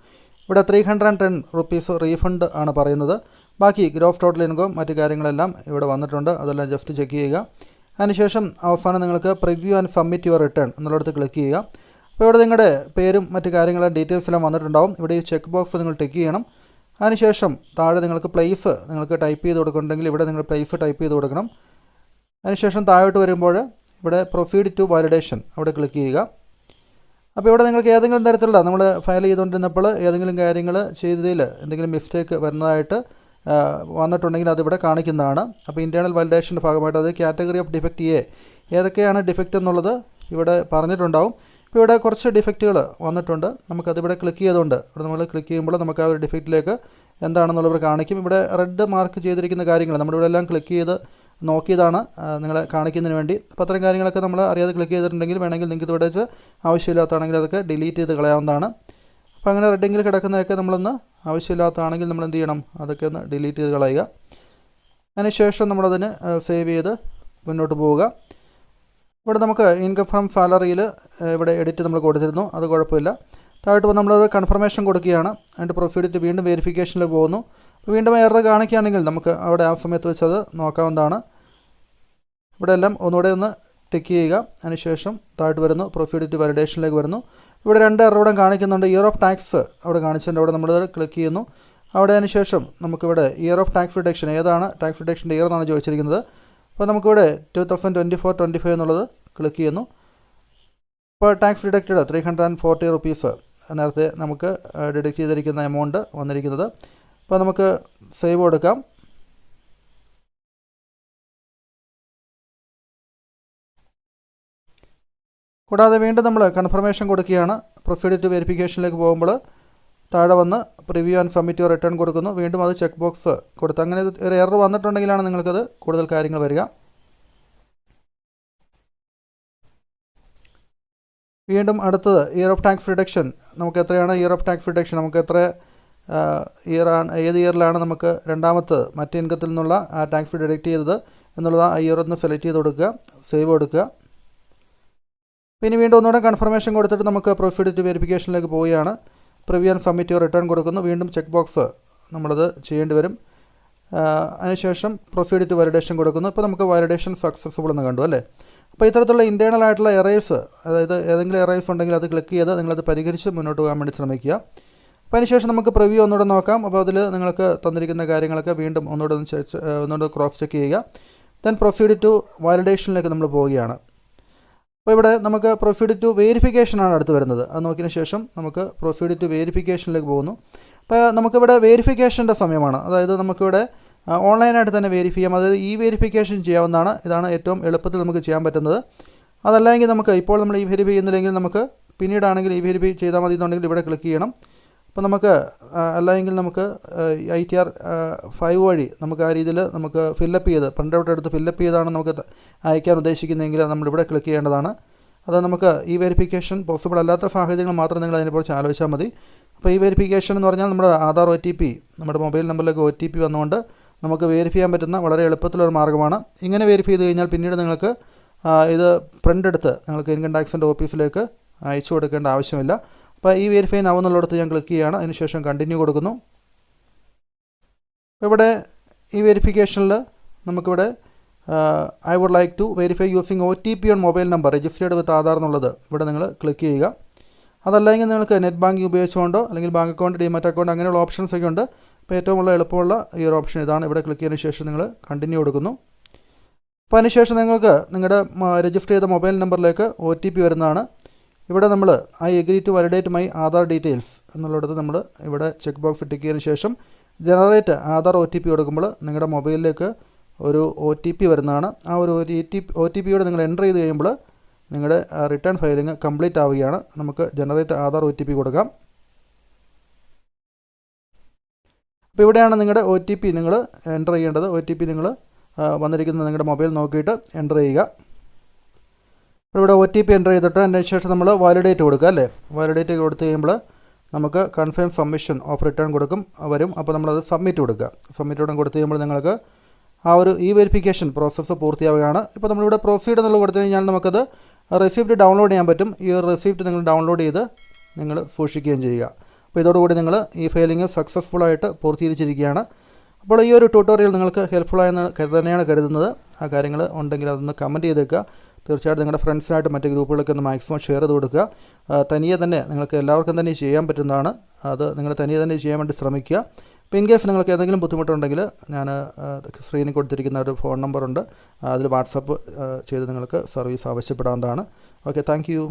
ഇവിടെ 310 റുപ്പീസ് റീഫണ്ട് ആണ് പറയുന്നത്. ബാക്കി ഗ്രോസ് ടോട്ടൽ ഇൻകം മറ്റു കാര്യങ്ങളെല്ലാം ഇവിടെ വന്നിട്ടുണ്ട്. അതെല്ലാം ജസ്റ്റ് ചെക്ക് ചെയ്യുക. അതിനുശേഷം അവസാനം നിങ്ങൾക്ക് preview and submit your return എന്നുള്ളിടത്ത് ക്ലിക്ക് ചെയ്യുക. അപ്പോൾ ഇവിടെ നിങ്ങളുടെ പേരും മറ്റു കാര്യങ്ങളും ഡീറ്റെയിൽസ് എല്ലാം വന്നിട്ടുണ്ടാവും. ഇവിടെ ഈ ചെക്ക് ബോക്സ് നിങ്ങൾ ടിക്ക് ചെയ്യണം. അതിനുശേഷം താഴെ നിങ്ങൾക്ക് പ്ലേസ് നിങ്ങൾക്ക് ടൈപ്പ് ചെയ്ത് കൊടുക്കുന്നുണ്ടെങ്കിൽ ഇവിടെ നിങ്ങൾ പ്ലേസ് ടൈപ്പ് ചെയ്ത് കൊടുക്കണം. അതിനുശേഷം താഴോട്ട് വരുമ്പോൾ ഇവിടെ പ്രൊസീഡ് ടു വാലിഡേഷൻ അവിടെ ക്ലിക്ക് ചെയ്യുക. അപ്പോൾ ഇവിടെ നിങ്ങൾക്ക് ഏതെങ്കിലും തരത്തിലുള്ള നമ്മൾ ഫയൽ ചെയ്തുകൊണ്ടിരുന്നപ്പോൾ ഏതെങ്കിലും കാര്യങ്ങൾ ചെയ്തതിൽ എന്തെങ്കിലും മിസ്റ്റേക്ക് വരുന്നതായിട്ട് വന്നിട്ടുണ്ടെങ്കിൽ അതിവിടെ കാണിക്കുന്നതാണ്. അപ്പോൾ ഇൻറ്റേർണൽ വാലിഡേഷൻ്റെ ഭാഗമായിട്ട് അത് കാറ്റഗറി ഓഫ് ഡിഫക്റ്റ് ഏതൊക്കെയാണ് ഡിഫക്റ്റ് എന്നുള്ളത് ഇവിടെ പറഞ്ഞിട്ടുണ്ടാവും. ഇപ്പോൾ ഇവിടെ കുറച്ച് ഡിഫക്റ്റുകൾ വന്നിട്ടുണ്ട്. നമുക്കതിവിടെ ക്ലിക്ക് ചെയ്തുകൊണ്ട് ഇവിടെ നമ്മൾ ക്ലിക്ക് ചെയ്യുമ്പോൾ നമുക്ക് ആ ഒരു ഡിഫക്റ്റിലേക്ക് എന്താണെന്നുള്ളത് കാണിക്കും. ഇവിടെ റെഡ് മാർക്ക് ചെയ്തിരിക്കുന്ന കാര്യങ്ങൾ നമ്മളിവിടെ എല്ലാം ക്ലിക്ക് ചെയ്ത് നോക്കിയതാണ് നിങ്ങളെ കാണിക്കുന്നതിന് വേണ്ടി. അപ്പോൾ അത്തരം കാര്യങ്ങളൊക്കെ നമ്മൾ അറിയാതെ ക്ലിക്ക് ചെയ്തിട്ടുണ്ടെങ്കിൽ വേണമെങ്കിൽ നിങ്ങൾക്ക് ഇവിടെ വെച്ച് ആവശ്യമില്ലാത്തതാണെങ്കിൽ അതൊക്കെ ഡിലീറ്റ് ചെയ്ത് കളയാവുന്നതാണ്. അപ്പോൾ അങ്ങനെ റെഡിങ്ങിൽ കിടക്കുന്നതൊക്കെ നമ്മളൊന്ന് ആവശ്യമില്ലാത്തതാണെങ്കിൽ നമ്മൾ എന്ത് ചെയ്യണം, അതൊക്കെ ഒന്ന് ഡിലീറ്റ് ചെയ്ത് കളയുക. അതിനുശേഷം നമ്മളതിന് സേവ് ചെയ്ത് മുന്നോട്ട് പോവുക. ഇവിടെ നമുക്ക് ഇൻകം ഫ്രം സാലറിയിൽ ഇവിടെ എഡിറ്റ് നമ്മൾ കൊടുത്തിരുന്നു, അത് കുഴപ്പമില്ല. താഴോട്ട് വന്ന് നമ്മളത് കൺഫർമേഷൻ കൊടുക്കുകയാണ്. അതിൻ്റെ പ്രൊസീഡിറ്റ് വീണ്ടും വെരിഫിക്കേഷനിൽ പോകുന്നു. അപ്പോൾ വീണ്ടും എറർ കാണിക്കുകയാണെങ്കിൽ നമുക്ക് അവിടെ ആ സമയത്ത് വെച്ച് അത് നോക്കാവുന്നതാണ്. ഇവിടെ എല്ലാം ഒന്നുകൂടെ ഒന്ന് ടിക്ക് ചെയ്യുക. അതിനുശേഷം താഴോട്ട് വരുന്നു, പ്രൊസീഡിറ്റ് വാലിഡേഷനിലേക്ക് വരുന്നു. ഇവിടെ 2 എറർ ഇവിടെ കാണിക്കുന്നുണ്ട്. ഇയർ ഓഫ് ടാക്സ് അവിടെ കാണിച്ചിട്ടുണ്ട്. അവിടെ നമ്മൾ ക്ലിക്ക് ചെയ്യുന്നു. അവിടെ അതിനുശേഷം നമുക്കിവിടെ ഇയർ ഓഫ് ടാക്സ് റിഡക്ഷൻ ഏതാണ് ടാക്സ് റിഡക്ഷൻ്റെ ഇയർ എന്നാണ് ചോദിച്ചിരിക്കുന്നത്. അപ്പോൾ നമുക്കിവിടെ 2024-25 എന്നുള്ളത് ക്ലിക്ക് ചെയ്യുന്നു. ഇപ്പോൾ ടാക്സ് ഡിഡക്റ്റഡ് 340 റുപ്പീസ് നേരത്തെ നമുക്ക് ഡിഡക്റ്റ് ചെയ്തിരിക്കുന്ന എമൗണ്ട് വന്നിരിക്കുന്നത്. അപ്പോൾ നമുക്ക് സേവ് കൊടുക്കാം. കൂടാതെ വീണ്ടും നമ്മൾ കൺഫർമേഷൻ കൊടുക്കുകയാണ്. പ്രൊസീഡ് ടു വെരിഫിക്കേഷനിലേക്ക് പോകുമ്പോൾ താഴെ വന്ന് preview and submit your return കൊടുക്കുന്നു. വീണ്ടും അത് ചെക്ക് ബോക്സ് കൊടുത്ത് അങ്ങനെ ഒരു എറർ വന്നിട്ടുണ്ടെങ്കിലാണ് നിങ്ങൾക്കത് കൂടുതൽ കാര്യങ്ങൾ വരിക. വീണ്ടും അടുത്തത് ഇയർ ഓഫ് ടാക്സ് റിഡക്ഷൻ. നമുക്ക് എത്രയാണ് ഇയർ ഓഫ് ടാക്സ് റിഡക്ഷൻ, നമുക്ക് എത്ര ഇയറാണ്, ഏത് ഇയറിലാണ് നമുക്ക് രണ്ടാമത്തെ മറ്റ് ഇൻകത്തിൽ നിന്നുള്ള ആ ടാക്സ് ഡിഡക്റ്റ് ചെയ്തത് എന്നുള്ളത് ആ ഇയർ ഒന്ന് സെലക്ട് ചെയ്ത് കൊടുക്കുക, സേവ് കൊടുക്കുക. പിന്നെ വീണ്ടും ഒന്നുകൂടെ കൺഫർമേഷൻ കൊടുത്തിട്ട് നമുക്ക് പ്രൊസീഡ് ടു വെരിഫിക്കേഷനിലേക്ക് പോവുകയാണ്. Preview and submit your return കൊടുക്കുന്നു. വീണ്ടും ചെക്ക് ബോക്സ് നമ്മളത് ചെയ്യേണ്ടി വരും. അതിനുശേഷം പ്രൊസീഡ് ടു വാലിഡേഷൻ കൊടുക്കുന്നു. ഇപ്പോൾ നമുക്ക് വാലിഡേഷൻ സക്സസ്ഫുൾ എന്ന് കണ്ടു അല്ലേ. അപ്പോൾ ഇത്തരത്തിലുള്ള ഇൻറ്റേർണൽ ആയിട്ടുള്ള എറേഴ്സ്, അതായത് ഏതെങ്കിലും എറേഴ്സ് ഉണ്ടെങ്കിൽ അത് ക്ലിക്ക് ചെയ്ത് നിങ്ങളത് പരിഹരിച്ച് മുന്നോട്ട് പോകാൻ വേണ്ടി ശ്രമിക്കുക. അപ്പോൾ അതിനുശേഷം നമുക്ക് പ്രിവ്യൂ ഒന്നുകൂടെ നോക്കാം. അപ്പോൾ അതിൽ നിങ്ങൾക്ക് തന്നിരിക്കുന്ന കാര്യങ്ങളൊക്കെ വീണ്ടും ഒന്നുകൂടെ ക്രോസ് ചെക്ക് ചെയ്യുക. ദെൻ പ്രൊസീഡ് ടു വാലിഡേഷനിലേക്ക് നമ്മൾ പോവുകയാണ്. അപ്പോൾ ഇവിടെ നമുക്ക് പ്രൊസീഡ് ടു വെരിഫിക്കേഷനാണ് അടുത്ത് വരുന്നത്. അത് നോക്കിയതിന് ശേഷം നമുക്ക് പ്രൊസീഡ് ടു വെരിഫിക്കേഷനിലേക്ക് പോകുന്നു. അപ്പോൾ നമുക്കിവിടെ വെരിഫിക്കേഷൻ്റെ സമയമാണ്. അതായത് നമുക്കിവിടെ ഓൺലൈനായിട്ട് തന്നെ വെരിഫൈ ചെയ്യാം. അതായത് ഈ വെരിഫിക്കേഷൻ ചെയ്യാവുന്നതാണ്. ഇതാണ് ഏറ്റവും എളുപ്പത്തിൽ നമുക്ക് ചെയ്യാൻ പറ്റുന്നത്. അതല്ലെങ്കിൽ നമുക്ക് ഇപ്പോൾ നമ്മൾ ഈ വെരിഫൈ ചെയ്യുന്നില്ലെങ്കിൽ നമുക്ക് പിന്നീടാണെങ്കിൽ ഈ വെരിഫൈ ചെയ്താൽ മതി എന്നുണ്ടെങ്കിൽ ഇവിടെ ക്ലിക്ക് ചെയ്യണം. അപ്പോൾ നമുക്ക് അല്ലെങ്കിൽ നമുക്ക് ITR 5 വഴി നമുക്ക് ആ രീതിയിൽ നമുക്ക് ഫില്ലപ്പ് ചെയ്ത് പ്രിൻ്റ് ഔട്ട് എടുത്ത് ഫില്ലപ്പ് ചെയ്താണ് നമുക്ക് അയക്കാൻ ഉദ്ദേശിക്കുന്നതെങ്കിൽ നമ്മളിവിടെ ക്ലിക്ക് ചെയ്യേണ്ടതാണ്. അത് നമുക്ക് ഈ വെരിഫിക്കേഷൻ പോസിബിൾ അല്ലാത്ത സാഹചര്യങ്ങൾ മാത്രം നിങ്ങൾ അതിനെക്കുറിച്ച് ആലോചിച്ചാൽ മതി. അപ്പോൾ ഈ വെരിഫിക്കേഷൻ എന്ന് പറഞ്ഞാൽ നമ്മുടെ ആധാർ OTP നമ്മുടെ മൊബൈൽ നമ്പറിലേക്ക് OTP വന്നുകൊണ്ട് നമുക്ക് വെരിഫൈ ചെയ്യാൻ പറ്റുന്ന വളരെ എളുപ്പത്തിലൊരു മാർഗ്ഗമാണ്. ഇങ്ങനെ വെരിഫൈ ചെയ്ത് കഴിഞ്ഞാൽ പിന്നീട് നിങ്ങൾക്ക് ഇത് പ്രിൻ്റ് എടുത്ത് നിങ്ങൾക്ക് ഇൻകം ടാക്സിൻ്റെ ഓഫീസിലേക്ക് അയച്ചു കൊടുക്കേണ്ട ആവശ്യമില്ല. അപ്പോൾ ഈ വെരിഫൈ നൗ എന്നുള്ളിടത്ത് ഞാൻ ക്ലിക്ക് ചെയ്യുകയാണ്. അതിനുശേഷം കണ്ടിന്യൂ കൊടുക്കുന്നു. ഇവിടെ ഈ വെരിഫിക്കേഷനിൽ നമുക്കിവിടെ I would like to verify using OTP on mobile number registered with Aadhaar എന്നുള്ളത് ഇവിടെ നിങ്ങൾ ക്ലിക്ക് ചെയ്യുക. അതല്ലെങ്കിൽ നിങ്ങൾക്ക് നെറ്റ് ബാങ്കിങ് ഉപയോഗിച്ചുകൊണ്ടോ അല്ലെങ്കിൽ ബാങ്ക് അക്കൗണ്ട് ഡിമാറ്റ് അക്കൗണ്ട് അങ്ങനെയുള്ള ഓപ്ഷൻസ് ഒക്കെ ഉണ്ട്. അപ്പോൾ ഏറ്റവും എളുപ്പമുള്ള ഈ ഒരു ഓപ്ഷൻ ഇതാണ്. ഇവിടെ ക്ലിക്ക് ചെയ്തതിന് ശേഷം നിങ്ങൾ കണ്ടിന്യൂ കൊടുക്കുന്നു. അപ്പോൾ അതിനുശേഷം നിങ്ങൾക്ക് നിങ്ങളുടെ രജിസ്റ്റർ ചെയ്ത മൊബൈൽ നമ്പറിലേക്ക് OTP വരുന്നതാണ്. ഇവിടെ നമ്മൾ I agree to validate my Aadhaar details എന്നുള്ളിടത്ത് നമ്മൾ ഇവിടെ ചെക്ക് ബോക്സ് ടിക്ക് ചെയ്തതിന് ശേഷം ജനറേറ്റ് ആധാർ OTP കൊടുക്കുമ്പോൾ നിങ്ങളുടെ മൊബൈലിലേക്ക് ഒരു OTP വരുന്നതാണ്. ആ ഒരു OTPയോടെ നിങ്ങൾ എൻ്റർ ചെയ്ത് കഴിയുമ്പോൾ നിങ്ങളുടെ റിട്ടേൺ ഫയലിംഗ് കംപ്ലീറ്റ് ആവുകയാണ്. നമുക്ക് ജനറേറ്റ് ആധാർ OTP കൊടുക്കാം. അപ്പോൾ ഇവിടെയാണ് നിങ്ങളുടെ OTP നിങ്ങൾ എൻ്റർ ചെയ്യേണ്ടത്. OTP നിങ്ങൾ വന്നിരിക്കുന്നത് നിങ്ങളുടെ മൊബൈൽ നോക്കിയിട്ട് എൻ്റർ ചെയ്യുക. ഇവിടെ OTP എൻ്റർ ചെയ്തിട്ട് അതിന് ശേഷം നമ്മൾ വാലിഡേറ്റ് കൊടുക്കുക അല്ലേ. വാലിഡേറ്റ് കൊടുത്ത് കഴിയുമ്പോൾ നമുക്ക് കൺഫേം സബ്മിഷൻ ഓഫ് റിട്ടേൺ വരും. അപ്പോൾ നമ്മളത് സബ്മിറ്റ് കൊടുക്കുക. സബ്മിറ്റ് കൊടുത്ത് കഴിയുമ്പോൾ നിങ്ങൾക്ക് ആ ഒരു ഈ വെരിഫിക്കേഷൻ പ്രോസസ്സ് പൂർത്തിയാവുകയാണ്. ഇപ്പോൾ നമ്മളിവിടെ പ്രൊസീഡ് എന്നുള്ളത് കൊടുത്തു കഴിഞ്ഞാൽ നമുക്കത് റെസിപ്റ്റ് ഡൗൺലോഡ് ചെയ്യാൻ പറ്റും. ഈ ഒരു റെസിപ്റ്റ് നിങ്ങൾ ഡൗൺലോഡ് ചെയ്ത് നിങ്ങൾ സൂക്ഷിക്കുകയും ചെയ്യുക. അപ്പോൾ ഇതോടുകൂടി നിങ്ങൾ ഈ ഫയലിംഗ് സക്സസ്ഫുള്ളായിട്ട് പൂർത്തീകരിച്ചിരിക്കുകയാണ്. അപ്പോൾ ഈ ഒരു ട്യൂട്ടോറിയൽ നിങ്ങൾക്ക് ഹെൽപ്ഫുള്ളായെന്ന് തന്നെയാണ് കരുതുന്നത്. ആ കാര്യങ്ങൾ ഉണ്ടെങ്കിൽ അതൊന്ന് കമൻറ്റ് ചെയ്തേക്കുക. തീർച്ചയായിട്ടും നിങ്ങളുടെ ഫ്രണ്ട്സിനായിട്ട് മറ്റ് ഗ്രൂപ്പുകളൊക്കെ ഒന്ന് മാക്സിമം ഷെയർ ചെയ്ത് കൊടുക്കുക. തനിയെ തന്നെ നിങ്ങൾക്ക് എല്ലാവർക്കും തന്നെ ചെയ്യാൻ പറ്റുന്നതാണ്. അത് നിങ്ങൾ തനിയെ തന്നെ ചെയ്യാൻ വേണ്ടി ശ്രമിക്കുക. അപ്പോൾ ഇൻ കേസ് നിങ്ങൾക്ക് ഏതെങ്കിലും ബുദ്ധിമുട്ടുണ്ടെങ്കിൽ ഞാൻ സ്ക്രീനിൽ കൊടുത്തിരിക്കുന്ന ഒരു ഫോൺ നമ്പറുണ്ട്, അതിൽ വാട്സപ്പ് ചെയ്ത് നിങ്ങൾക്ക് സർവീസ് ആവശ്യപ്പെടാവുന്നതാണ്. Okay, thank U.